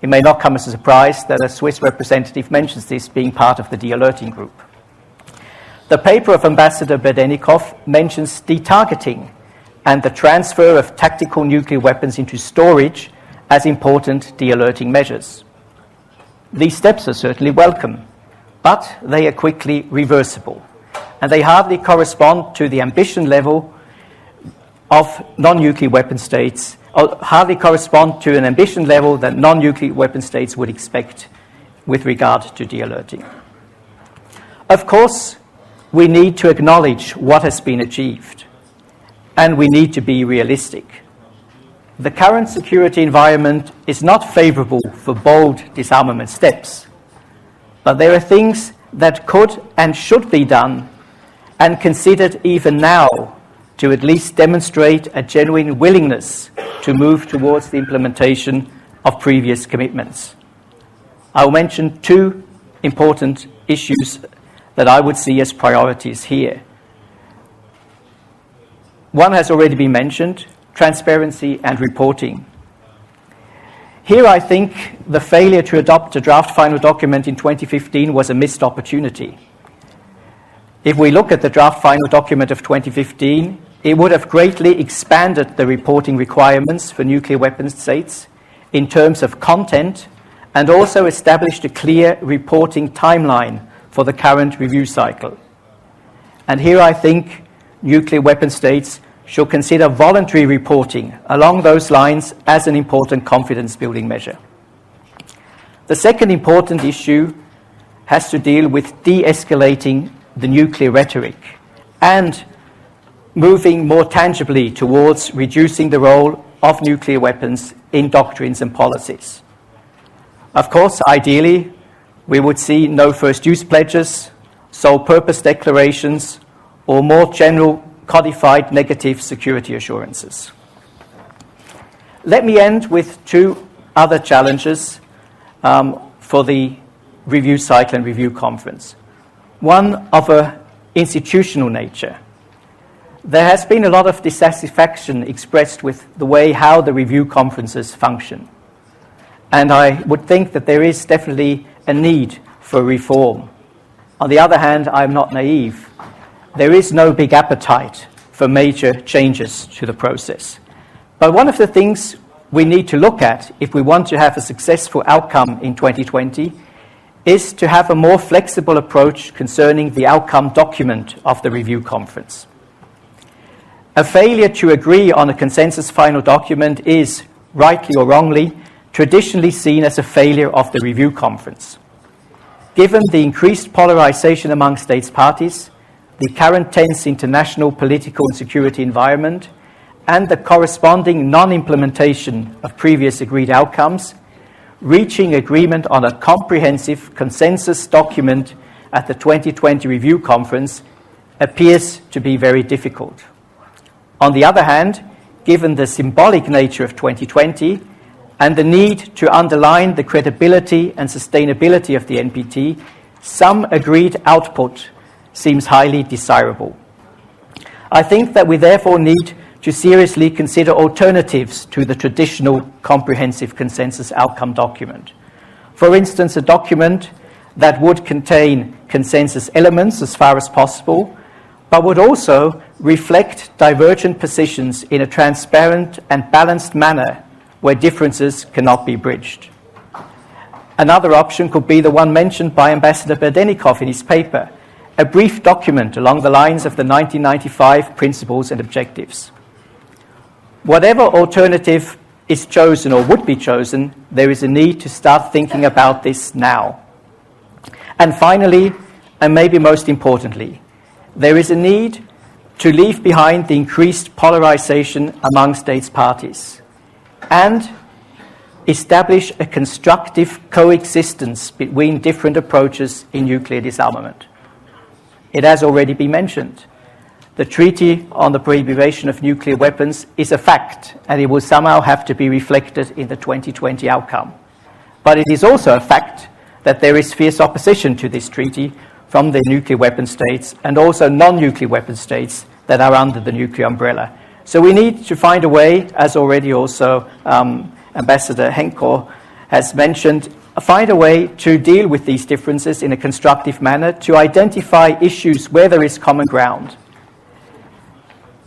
It may not come as a surprise that a Swiss representative mentions this being part of the de-alerting group. The paper of Ambassador Berdenikov mentions detargeting and the transfer of tactical nuclear weapons into storage as important de-alerting measures. These steps are certainly welcome, but they are quickly reversible, and they hardly correspond to the ambition level of non-nuclear weapon states, or hardly correspond to an ambition level that non-nuclear weapon states would expect with regard to de-alerting. Of course, we need to acknowledge what has been achieved, and we need to be realistic. The current security environment is not favorable for bold disarmament steps, but there are things that could and should be done and considered even now to at least demonstrate a genuine willingness to move towards the implementation of previous commitments. I will mention two important issues that I would see as priorities here. One has already been mentioned: transparency and reporting. Here I think the failure to adopt a draft final document in 2015 was a missed opportunity. If we look at the draft final document of 2015, it would have greatly expanded the reporting requirements for nuclear weapon states in terms of content, and also established a clear reporting timeline for the current review cycle. And here I think nuclear weapon states should consider voluntary reporting along those lines as an important confidence-building measure. The second important issue has to deal with de-escalating the nuclear rhetoric and moving more tangibly towards reducing the role of nuclear weapons in doctrines and policies. Of course, ideally, we would see no first-use pledges, sole purpose declarations, or more general codified negative security assurances. Let me end with two other challenges for the review cycle and review conference. One of an institutional nature. There has been a lot of dissatisfaction expressed with the way how the review conferences function. And I would think that there is definitely a need for reform. On the other hand, I'm not naive. There is no big appetite for major changes to the process. But one of the things we need to look at if we want to have a successful outcome in 2020 is to have a more flexible approach concerning the outcome document of the review conference. A failure to agree on a consensus final document is, rightly or wrongly, traditionally seen as a failure of the review conference. Given the increased polarization among states parties, the current tense international political and security environment, and the corresponding non-implementation of previous agreed outcomes, reaching agreement on a comprehensive consensus document at the 2020 review conference appears to be very difficult. On the other hand, given the symbolic nature of 2020 and the need to underline the credibility and sustainability of the NPT, some agreed output seems highly desirable. I think that we therefore need to seriously consider alternatives to the traditional comprehensive consensus outcome document. For instance, a document that would contain consensus elements as far as possible, but would also reflect divergent positions in a transparent and balanced manner where differences cannot be bridged. Another option could be the one mentioned by Ambassador Berdenikov in his paper, a brief document along the lines of the 1995 principles and objectives. Whatever alternative is chosen or would be chosen, there is a need to start thinking about this now. And finally, and maybe most importantly, there is a need to leave behind the increased polarization among states parties and establish a constructive coexistence between different approaches in nuclear disarmament. It has already been mentioned. the Treaty on the Prohibition of Nuclear Weapons is a fact, and it will somehow have to be reflected in the 2020 outcome. But it is also a fact that there is fierce opposition to this treaty from the nuclear weapon states and also non-nuclear weapon states that are under the nuclear umbrella. So we need to find a way, as already also Ambassador Henkel has mentioned, find a way to deal with these differences in a constructive manner, to identify issues where there is common ground.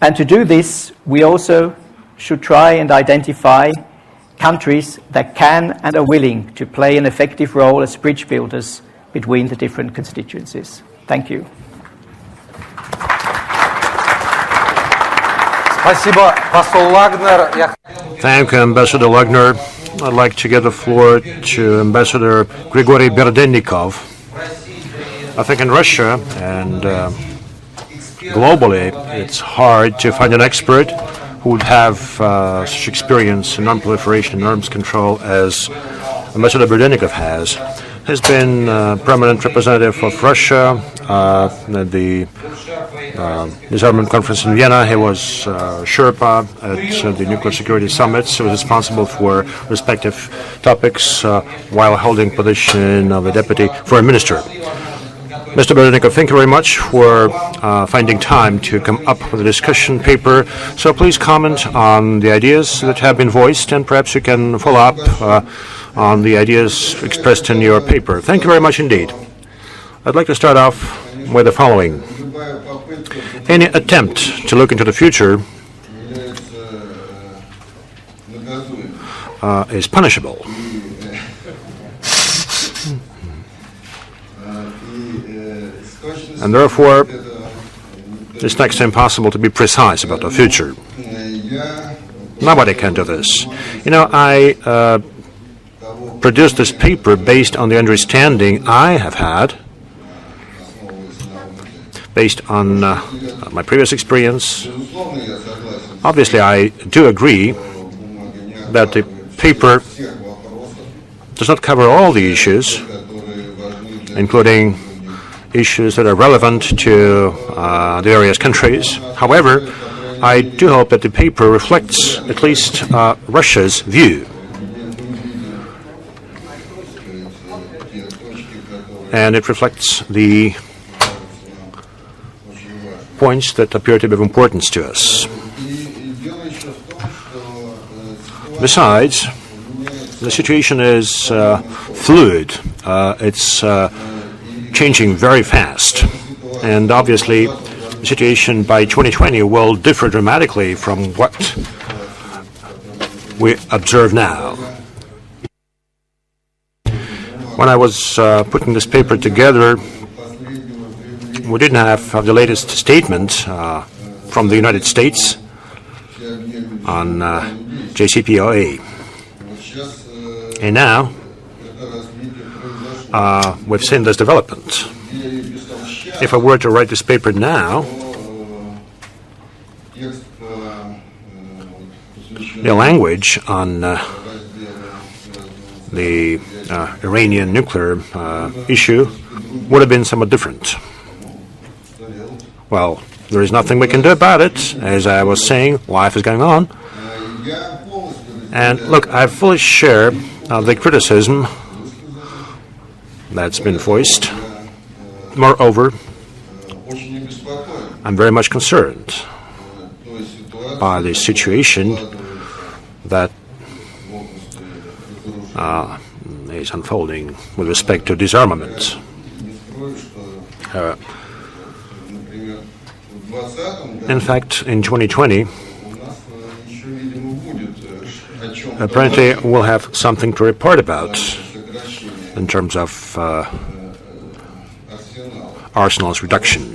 And to do this, we also should try and identify countries that can and are willing to play an effective role as bridge builders between the different constituencies. Thank you. Спасибо, посол Лагнер. Thank you, Ambassador Lagner. I'd like to give the floor to Ambassador Grigory Berdennikov. I think in Russia and globally, it's hard to find an expert who would have such experience in non-proliferation and arms control as Ambassador Berdennikov has. He's been permanent representative of Russia at the Disarmament Conference in Vienna. He was Sherpa at the Nuclear Security Summits. He was responsible for respective topics while holding position of a Deputy Foreign Minister. Mr. Berdennikov, thank you very much for finding time to come up with a discussion paper. So please comment on the ideas that have been voiced, and perhaps you can follow up on the ideas expressed in your paper. Thank you very much indeed. I'd like to start off with the following. Any attempt to look into the future is punishable. And therefore, it's next to impossible to be precise about the future. Nobody can do this. You know, I produced this paper based on the understanding I have had, based on my previous experience. Obviously, I do agree that the paper does not cover all the issues, including issues that are relevant to the various countries. However, I do hope that the paper reflects at least Russia's view. And it reflects the points that appear to be of importance to us. Besides, the situation is fluid. It's changing very fast. And obviously, the situation by 2020 will differ dramatically from what we observe now. When I was putting this paper together, we didn't have the latest statement from the United States on JCPOA. And now, we've seen this development. If I were to write this paper now, the language on the Iranian nuclear issue would have been somewhat different. Well, there is nothing we can do about it. As I was saying, life is going on. And look, I fully share the criticism that's been voiced. Moreover, I'm very much concerned by the situation that is unfolding with respect to disarmament. In fact, in 2020, apparently we'll have something to report about in terms of arsenals reduction.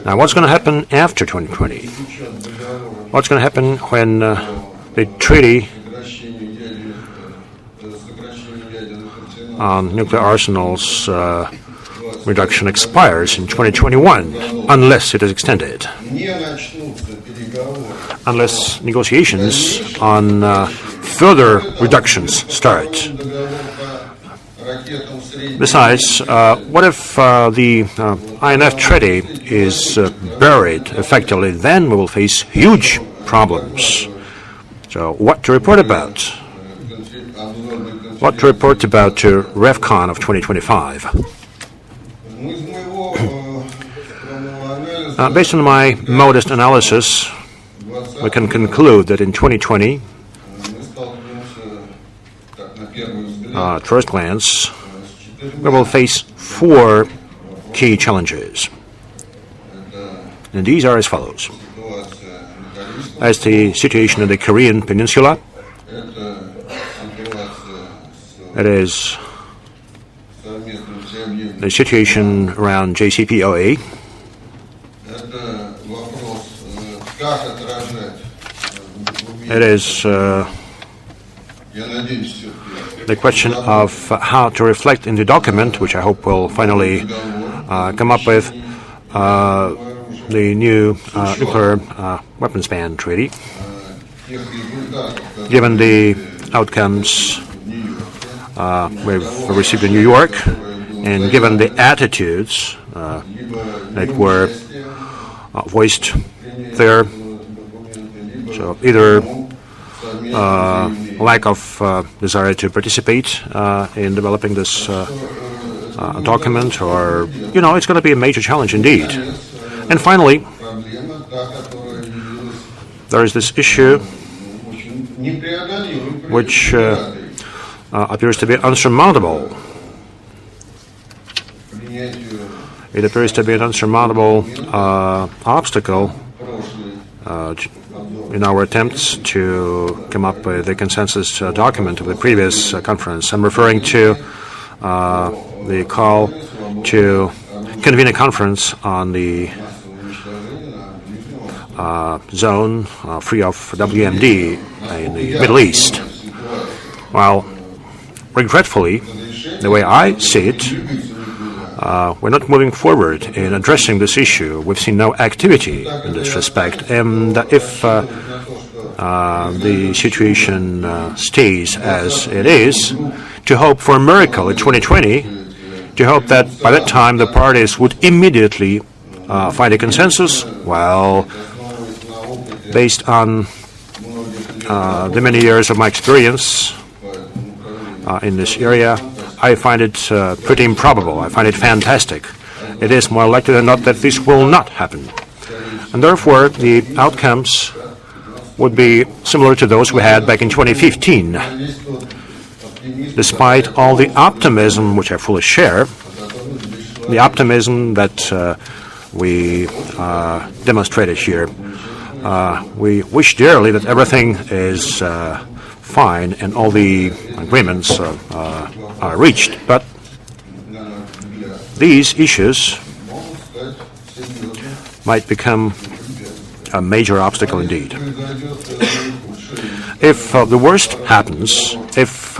Now, what's going to happen after 2020? What's going to happen when the treaty on nuclear arsenals reduction expires in 2021, unless it is extended? Unless negotiations on further reductions start. Besides, what if the INF Treaty is buried effectively? Then we will face huge problems. So what to report about? What to report about to RevCon of 2025? Based on my modest analysis, we can conclude that in 2020, at first glance, we will face 4 key challenges. And these are as follows. As the situation in the Korean Peninsula, it is the situation around JCPOA, it is the question of how to reflect in the document, which I hope will finally come up with, the new nuclear weapons ban treaty. Given the outcomes we've received in New York, and given the attitudes that were voiced there, so either lack of desire to participate in developing this document, or, it's going to be a major challenge indeed. And finally, there is this issue which appears to be unsurmountable. It appears to be an unsurmountable obstacle in our attempts to come up with a consensus document of the previous conference. I'm referring to the call to convene a conference on the zone free of WMD in the Middle East. While, regretfully, the way I see it, we're not moving forward in addressing this issue. We've seen no activity in this respect. And if the situation stays as it is, to hope for a miracle in 2020, to hope that by that time the parties would immediately find a consensus, well, based on the many years of my experience in this area, I find it pretty improbable. I find it fantastic. It is more likely than not that this will not happen. And therefore, the outcomes would be similar to those we had back in 2015. Despite all the optimism, which I fully share, the optimism that we demonstrated here, we wish dearly that everything is fine and all the agreements are reached. But these issues might become a major obstacle indeed. If the worst happens, if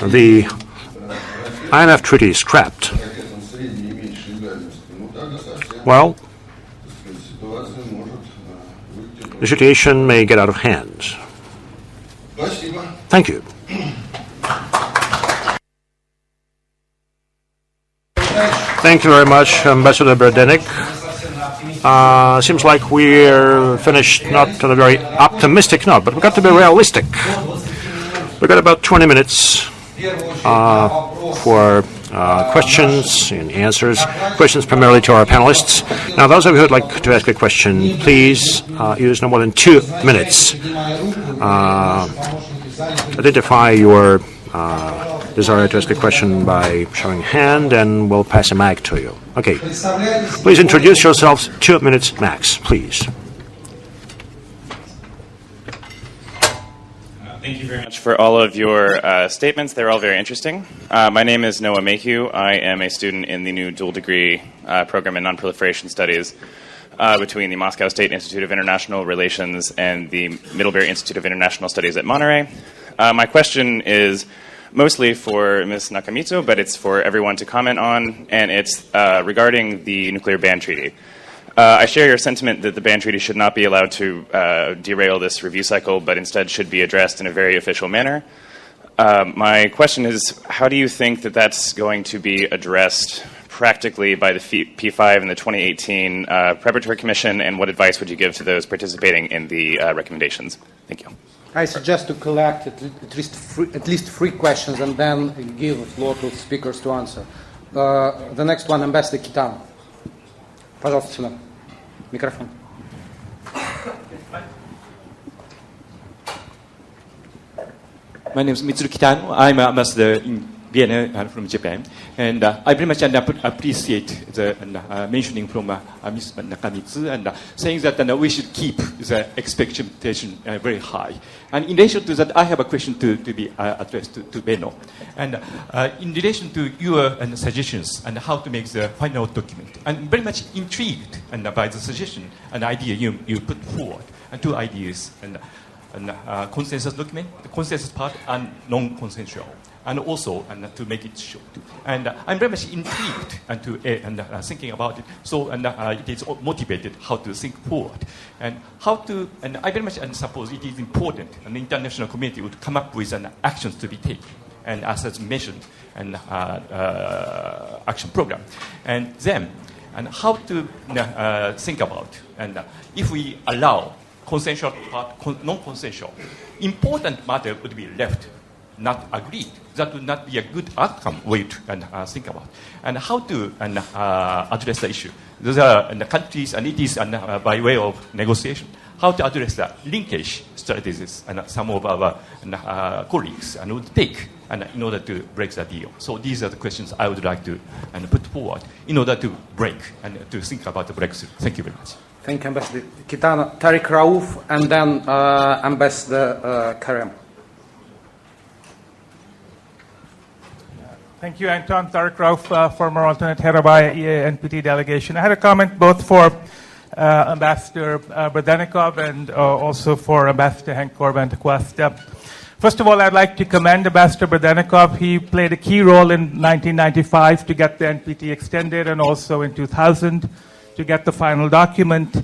the INF Treaty is scrapped, well, the situation may get out of hand. Thank you. Thank you very much, Ambassador Berdenik. Seems like we're finished not on a very optimistic note, but we've got to be realistic. We've got about 20 minutes for questions and answers. Questions primarily to our panelists. Now, those of you who would like to ask a question, please use no more than 2 minutes. Identify your desire to ask a question by showing hand, and we'll pass a mic to you. Okay. Please introduce yourselves. 2 minutes max, please. Thank you very much for all of your statements. They're all very interesting. My name is Noah Mayhew. I am a student in the new dual degree program in Nonproliferation Studies between the Moscow State Institute of International Relations and the Middlebury Institute of International Studies at Monterey. My question is mostly for Ms. Nakamitsu, but it's for everyone to comment on, and it's regarding the nuclear ban treaty. I share your sentiment that the ban treaty should not be allowed to derail this review cycle, but instead should be addressed in a very official manner. My question is, how do you think that that's going to be addressed practically by the P5 and the 2018 Preparatory Commission, and what advice would you give to those participating in the recommendations? Thank you. I suggest to collect at least three questions and then give the floor to speakers to answer. The next one, Ambassador Kitano. Пожалуйста, сюда. Микрофон. My name is Mitsuru Kitano. I'm an ambassador in Vienna from Japan. And I very much appreciate the mentioning from Ms. Nakamitsu and saying that we should keep the expectation very high. And in relation to that, I have a question to be addressed to Benno. And in relation to your suggestions and how to make the final document, I'm very much intrigued by the suggestion and idea you put forward, and two ideas. And consensus document, the consensus part, and non-consensual, and also to make it short. And I'm very much intrigued thinking about it. So it is motivated how to think forward and how to. And I very much suppose it is important, and the international community would come up with actions to be taken, and as mentioned, and action program, and then and how to think about and if we allow consensual part, non-consensual. Important matter would be left, not agreed. That would not be a good outcome way to think about. And how to address the issue. Those are the countries, and it is by way of negotiation. How to address the linkage strategies, and some of our colleagues would take in order to break the deal. So these are the questions I would like to put forward in order to break and to think about the Brexit. Thank you very much. Thank you, Ambassador Kitano. Tariq Raouf, and then Ambassador Karim. Thank you, Anton. Tariq Raouf, former alternate head of NPT delegation. I had a comment both for Ambassador Berdenikov and also for Ambassador Henk Korban de Cuesta. First of all, I'd like to commend Ambassador Berdenikov. He played a key role in 1995 to get the NPT extended, and also in 2000 to get the final document.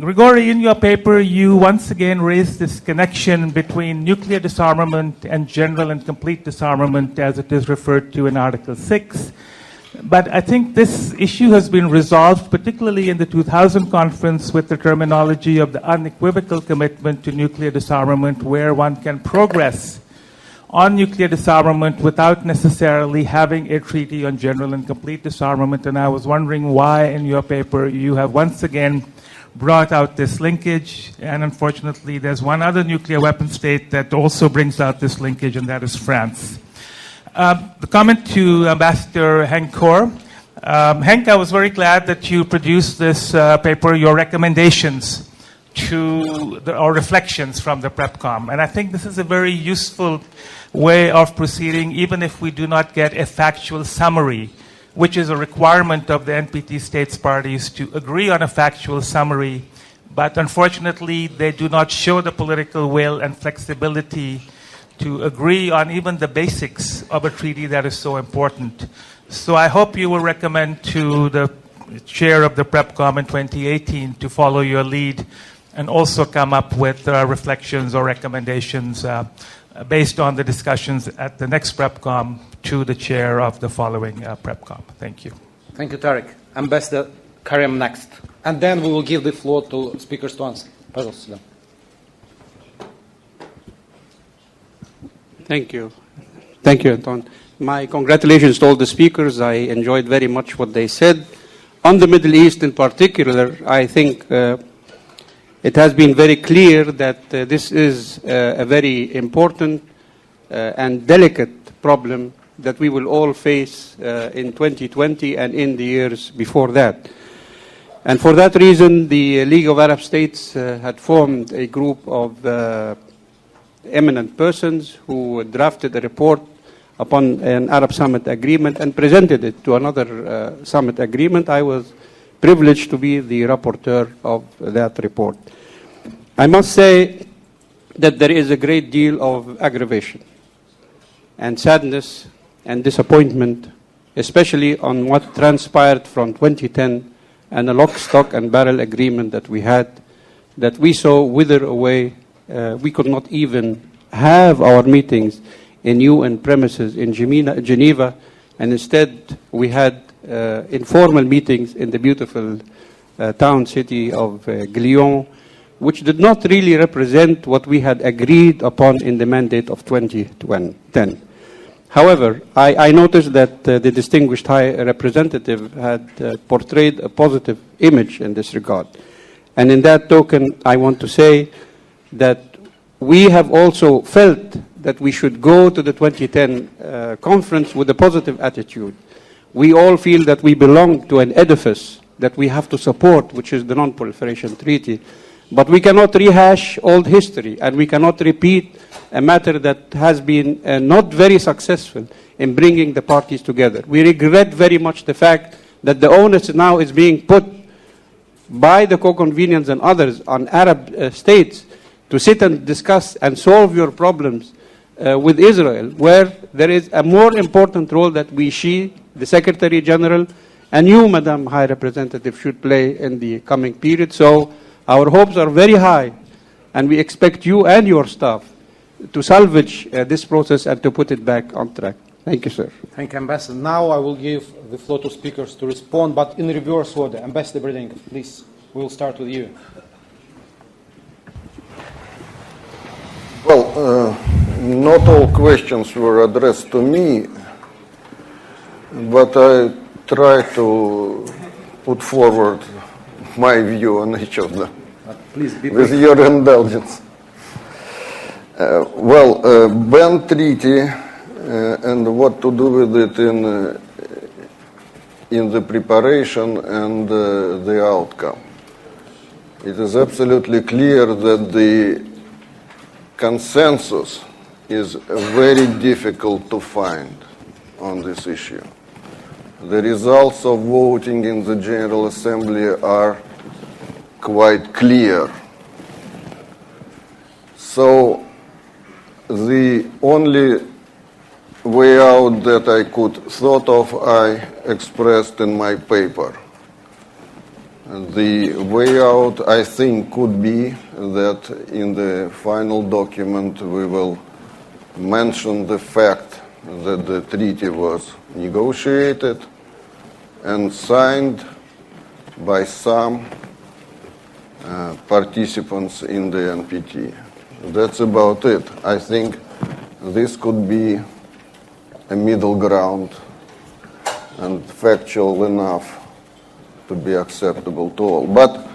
Grigori, in your paper, you once again raised this connection between nuclear disarmament and general and complete disarmament, as it is referred to in Article 6. But I think this issue has been resolved, particularly in the 2000 conference, with the terminology of the unequivocal commitment to nuclear disarmament, where one can progress on nuclear disarmament without necessarily having a treaty on general and complete disarmament. And I was wondering why in your paper you have once again brought out this linkage. And unfortunately, there's one other nuclear weapon state that also brings out this linkage, and that is France. The comment to Ambassador Henk Kor. Henk, I was very glad that you produced this paper, your recommendations or reflections from the PrepCom. And I think this is a very useful way of proceeding, even if we do not get a factual summary, which is a requirement of the NPT states parties to agree on a factual summary. But unfortunately, they do not show the political will and flexibility to agree on even the basics of a treaty that is so important. So I hope you will recommend to the chair of the PrepCom in 2018 to follow your lead and also come up with reflections or recommendations based on the discussions at the next PrepCom to the chair of the following PrepCom. Thank you. Thank you, Tariq. Ambassador Karim next. And then we will give the floor to speakers to answer. Пожалуйста. Thank you. Thank you, Anton. My congratulations to all the speakers. I enjoyed very much what they said. On the Middle East in particular, I think it has been very clear that this is a very important and delicate problem that we will all face in 2020 and in the years before that. And for that reason, the League of Arab States had formed a group of eminent persons who drafted a report upon an Arab Summit agreement and presented it to another summit agreement. I was privileged to be the rapporteur of that report. I must say that there is a great deal of aggravation and sadness and disappointment, especially on what transpired from 2010 and a lock, stock, and barrel agreement that we had, that we saw wither away. We could not even have our meetings in UN premises in Geneva, and instead we had informal meetings in the beautiful town city of Glion, which did not really represent what we had agreed upon in the mandate of 2010. However, I noticed that the distinguished High Representative had portrayed a positive image in this regard. And in that token, I want to say that we have also felt that we should go to the 2010 conference with a positive attitude. We all feel that we belong to an edifice that we have to support, which is the Non-Proliferation Treaty. But we cannot rehash old history, and we cannot repeat a matter that has been not very successful in bringing the parties together. We regret very much the fact that the onus now is being put by the co-convenience and others on Arab states to sit and discuss and solve your problems with Israel, where there is a more important role that we see, the Secretary General, and you, Madam High Representative, should play in the coming period. So our hopes are very high, and we expect you and your staff to salvage this process and to put it back on track. Thank you, sir. Thank you, Ambassador. Now I will give the floor to speakers to respond, but in reverse order. Ambassador Berdinkov, please. We'll start with you. Well, not all questions were addressed to me, but I try to put forward my view on each of them, please be with your indulgence. Ban treaty and what to do with it in the preparation and the outcome. It is absolutely clear that the consensus is very difficult to find on this issue. The results of voting in the General Assembly are quite clear. So the only way out that I could thought of, I expressed in my paper. The way out, I think, could be that in the final document we will mention the fact that the treaty was negotiated and signed by some participants in the NPT. That's about it. I think this could be a middle ground and factual enough to be acceptable to all. But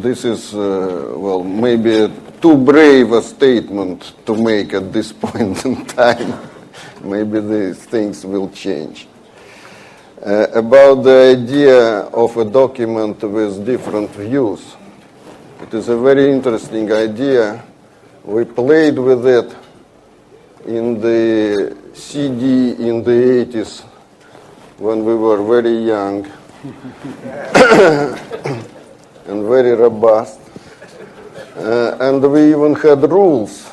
this is, maybe a too brave a statement to make at this point in time. Maybe these things will change. About the idea of a document with different views, it is a very interesting idea. We played with it in the CD in the 80s when we were very young and very robust. And we even had rules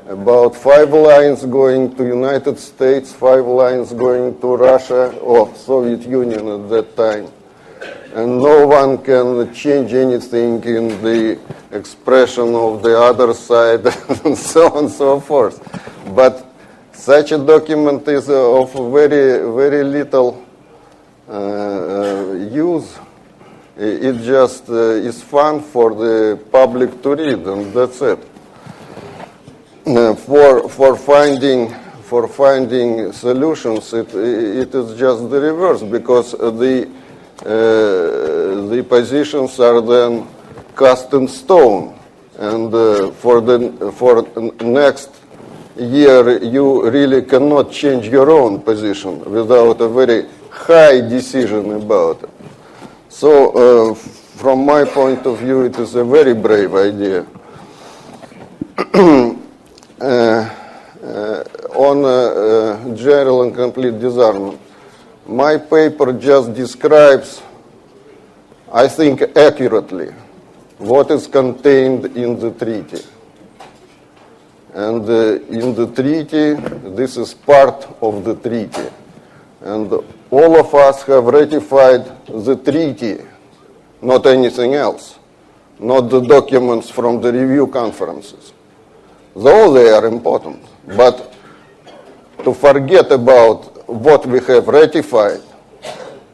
about 5 lines going to United States, 5 lines going to Russia or Soviet Union at that time. And no one can change anything in the expression of the other side and so on and so forth. But such a document is of very, very little use. It just is fun for the public to read, and that's it. For finding solutions, it is just the reverse, because the positions are then cast in stone, and for next year you really cannot change your own position without a very high decision about it. So from my point of view, it is a very brave idea. On general and complete disarmament, my paper just describes, I think accurately, what is contained in the treaty. And in the treaty, this is part of the treaty. And all of us have ratified the treaty, not anything else, not the documents from the review conferences. though they are important. But to forget about what we have ratified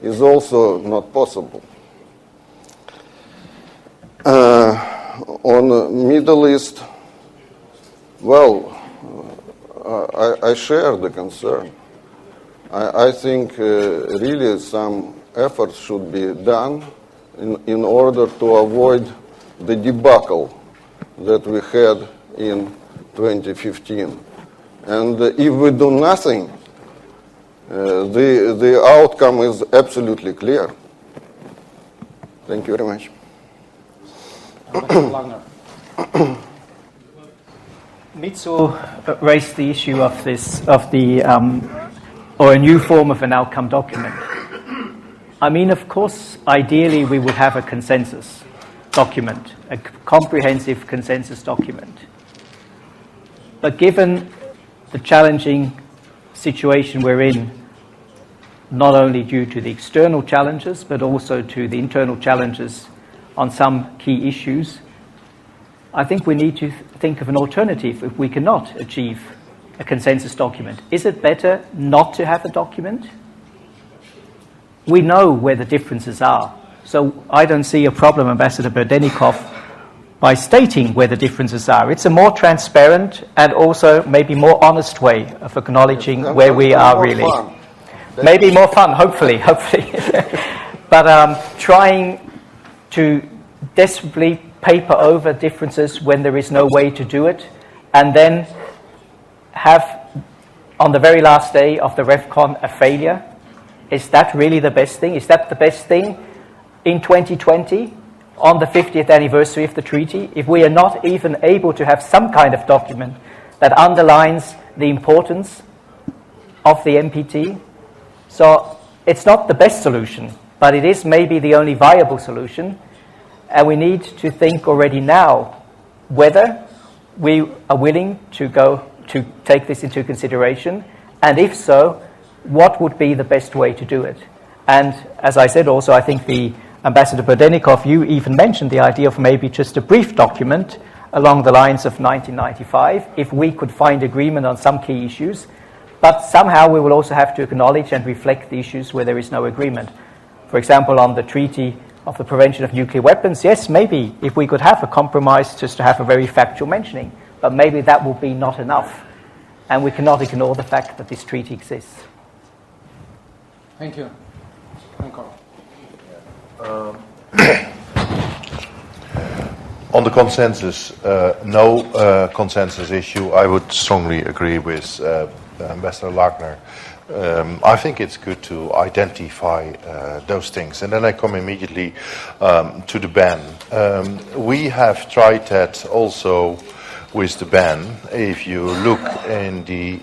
is also not possible. On Middle East, well, I share the concern. I think really some efforts should be done in order to avoid the debacle that we had in 2015. And if we do nothing, the outcome is absolutely clear. Thank you very much. Mitsu raised the issue of this, or a new form of an outcome document. I mean, of course, ideally we would have a consensus document, a comprehensive consensus document. But given the challenging situation we're in, not only due to the external challenges, but also to the internal challenges on some key issues, I think we need to think of an alternative if we cannot achieve a consensus document. Is it better not to have a document? We know where the differences are. So I don't see a problem, Ambassador Berdenikov, by stating where the differences are. It's a more transparent and also maybe more honest way of acknowledging where we are really. Maybe more fun, hopefully. But trying to desperately paper over differences when there is no way to do it, and then have, on the very last day of the RevCon, a failure. Is that really the best thing? Is that the best thing in 2020, on the 50th anniversary of the treaty, if we are not even able to have some kind of document that underlines the importance of the NPT? So it's not the best solution, but it is maybe the only viable solution. And we need to think already now whether we are willing to take this into consideration, and if so, what would be the best way to do it. And as I said also, I think the Ambassador Berdenikov, you even mentioned the idea of maybe just a brief document along the lines of 1995, if we could find agreement on some key issues. But somehow we will also have to acknowledge and reflect the issues where there is no agreement. For example, on the Treaty of the Prevention of Nuclear Weapons, yes, maybe if we could have a compromise just to have a very factual mentioning, but maybe that will be not enough. And we cannot ignore the fact that this treaty exists. Thank you. On the consensus, no consensus issue. I would strongly agree with Ambassador Lagner. I think it's good to identify those things. And then I come immediately to the ban. We have tried that also with the ban. If you look in the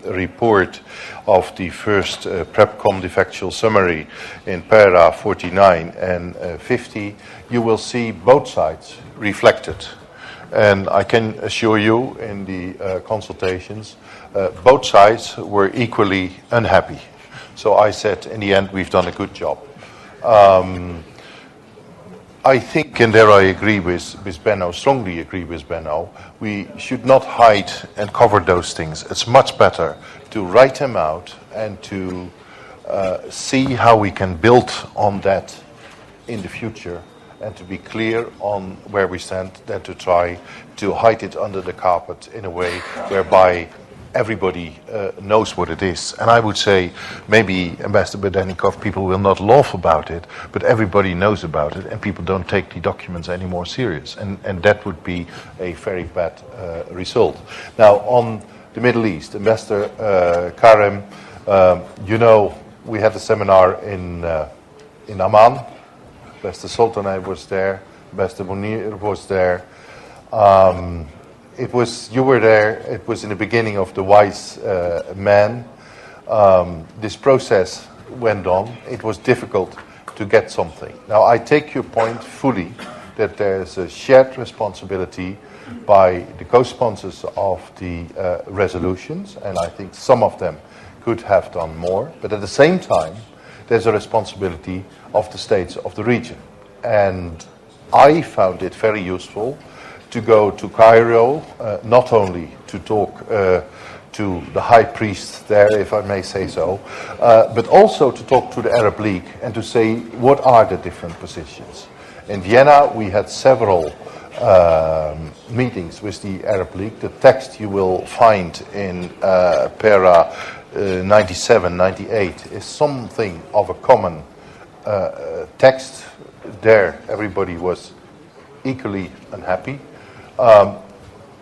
report of the first PrepCom de facto summary in paragraph 49 and 50, you will see both sides reflected. And I can assure you in the consultations, both sides were equally unhappy. So I said, in the end, we've done a good job. I think, and there I agree with Benno, strongly agree with Benno, we should not hide and cover those things. It's much better to write them out and to see how we can build on that in the future and to be clear on where we stand than to try to hide it under the carpet in a way whereby everybody knows what it is. And I would say, maybe, Ambassador Berdenikov, people will not laugh about it, but everybody knows about it, and people don't take the documents any more serious. And that would be a very bad result. Now, on the Middle East, Ambassador Karem, you know, we had a seminar in Amman. Ambassador Sultanay was there. Ambassador Munir was there. You were there, it was in the beginning of the wise man. This process went on. It was difficult to get something. Now, I take your point fully that there's a shared responsibility by the co-sponsors of the resolutions, and I think some of them could have done more. But at the same time, there's a responsibility of the states of the region. And I found it very useful to go to Cairo, not only to talk to the high priest there, if I may say so, but also to talk to the Arab League and to say what are the different positions. In Vienna, we had several meetings with the Arab League. The text you will find in para 97, 98 is something of a common text. There, everybody was equally unhappy.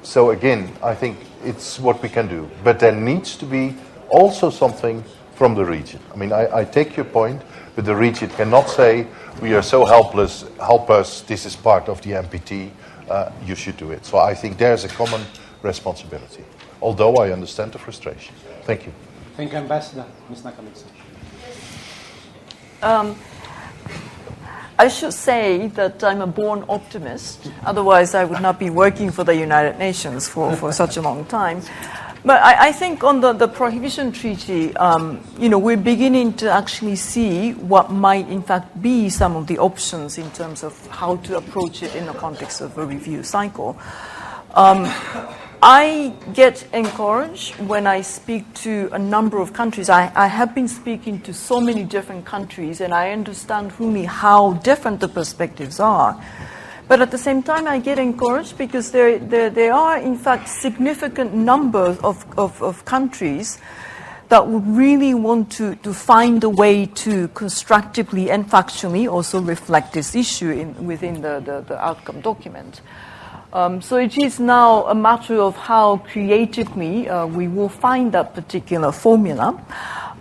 So again, I think it's what we can do. But there needs to be also something from the region. I mean, I take your point, but the region cannot say, we are so helpless, help us, this is part of the NPT, you should do it. So I think there's a common responsibility, although I understand the frustration. Thank you. Thank you, Ambassador. Ms. Nakamitsu. I should say that I'm a born optimist. Otherwise, I would not be working for the United Nations for such a long time. But I think on the Prohibition Treaty, we're beginning to actually see what might in fact be some of the options in terms of how to approach it in the context of a review cycle. I get encouraged when I speak to a number of countries. I have been speaking to so many different countries, and I understand fully how different the perspectives are. But at the same time, I get encouraged because there are, in fact, significant numbers of countries that would really want to find a way to constructively and factually also reflect this issue within the outcome document. So it is now a matter of how creatively we will find that particular formula.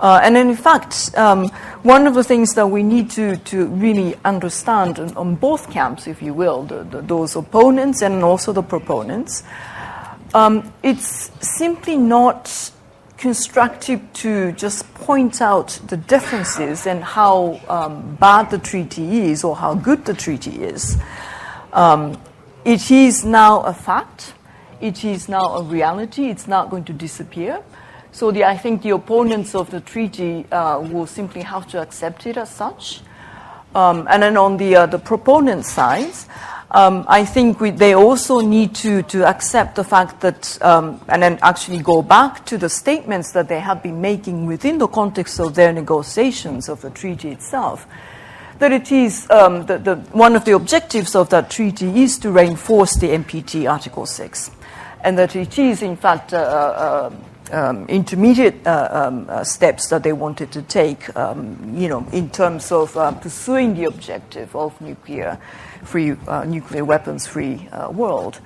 And in fact, one of the things that we need to really understand on both camps, if you will, those opponents and also the proponents, it's simply not constructive to just point out the differences and how bad the treaty is or how good the treaty is. It is now a fact. It is now a reality. It's not going to disappear. So I think the opponents of the treaty will simply have to accept it as such. And then on the proponent side, I think they also need to accept the fact that, and then actually go back to the statements that they have been making within the context of their negotiations of the treaty itself, that it is one of the objectives of that treaty is to reinforce the NPT Article 6, and that it is, in fact, intermediate steps that they wanted to take, in terms of pursuing the objective of nuclear weapons-free world,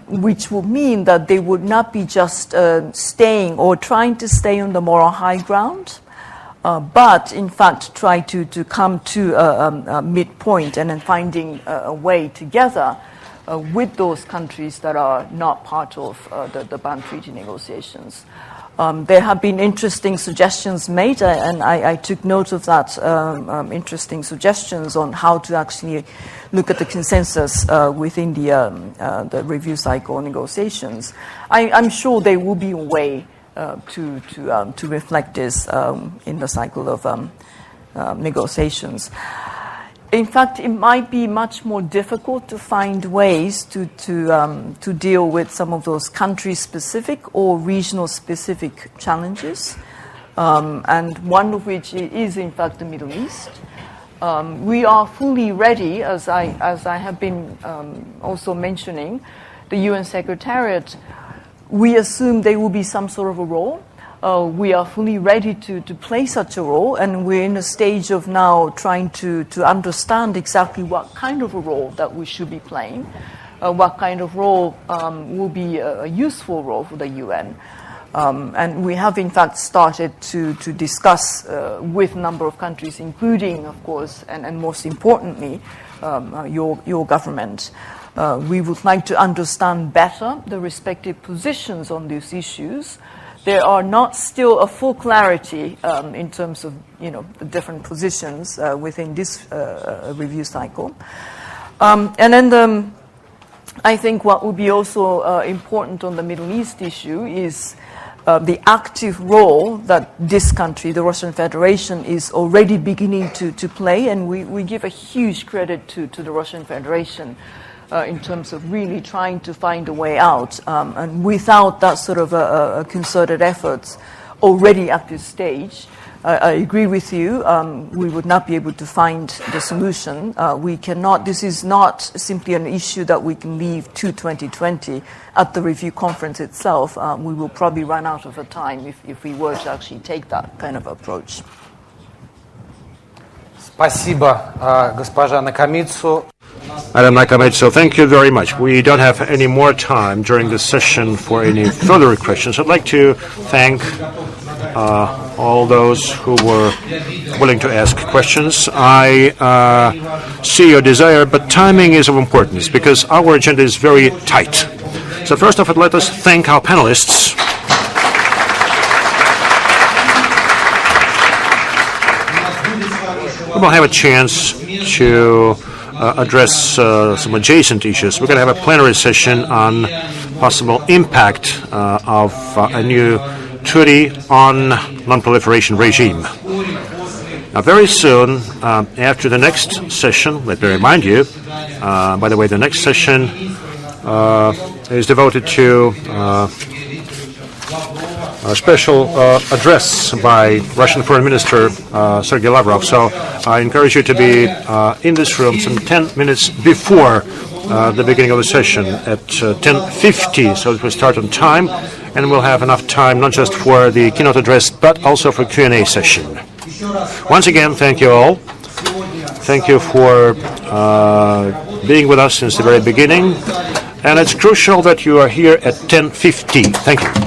which would mean that they would not be just staying or trying to stay on the moral high ground, but in fact try to come to a midpoint and then finding a way together with those countries that are not part of the ban treaty negotiations. There have been interesting suggestions made, and I took note of that, interesting suggestions on how to actually look at the consensus within the review cycle negotiations. I'm sure there will be a way to reflect this in the cycle of negotiations. In fact, it might be much more difficult to find ways to deal with some of those country-specific or regional-specific challenges, and one of which is, in fact, the Middle East. We are fully ready, as I have been also mentioning, the UN Secretariat. We assume there will be some sort of a role. We are fully ready to play such a role, and we're in a stage of now trying to understand exactly what kind of a role that we should be playing, what kind of role will be a useful role for the UN. And we have, in fact, started to discuss with a number of countries, including, of course, and most importantly, your government. We would like to understand better the respective positions on these issues. There are not still a full clarity in terms of the different positions within this review cycle. And then I think what would be also important on the Middle East issue is the active role that this country, the Russian Federation, is already beginning to play, and we give a huge credit to the Russian Federation in terms of really trying to find a way out. And without that sort of a concerted efforts already at this stage, I agree with you. We would not be able to find the solution. We cannot. This is not simply an issue that we can leave to 2020 at the review conference itself. We will probably run out of time if we were to actually take that kind of approach. Спасибо, госпожа Накамицу. Madam Nakamitsu, thank you very much. We don't have any more time during this session for any further questions. I'd like to thank all those who were willing to ask questions. I see your desire, but timing is of importance because our agenda is very tight. So first of all, let us thank our panelists. We will have a chance to address some adjacent issues. We're going to have a plenary session on possible impact of a new treaty on non-proliferation regime. Now, very soon, after the next session, let me remind you, by the way, the next session is devoted to a special address by Russian Foreign Minister Sergei Lavrov. So I encourage you to be in this room some 10 minutes before the beginning of the session at 10:50, so it will start on time, and we'll have enough time not just for the keynote address, but also for Q&A session. Once again, thank you all. Thank you for being with us since the very beginning, and it's crucial that you are here at 10:50. Thank you.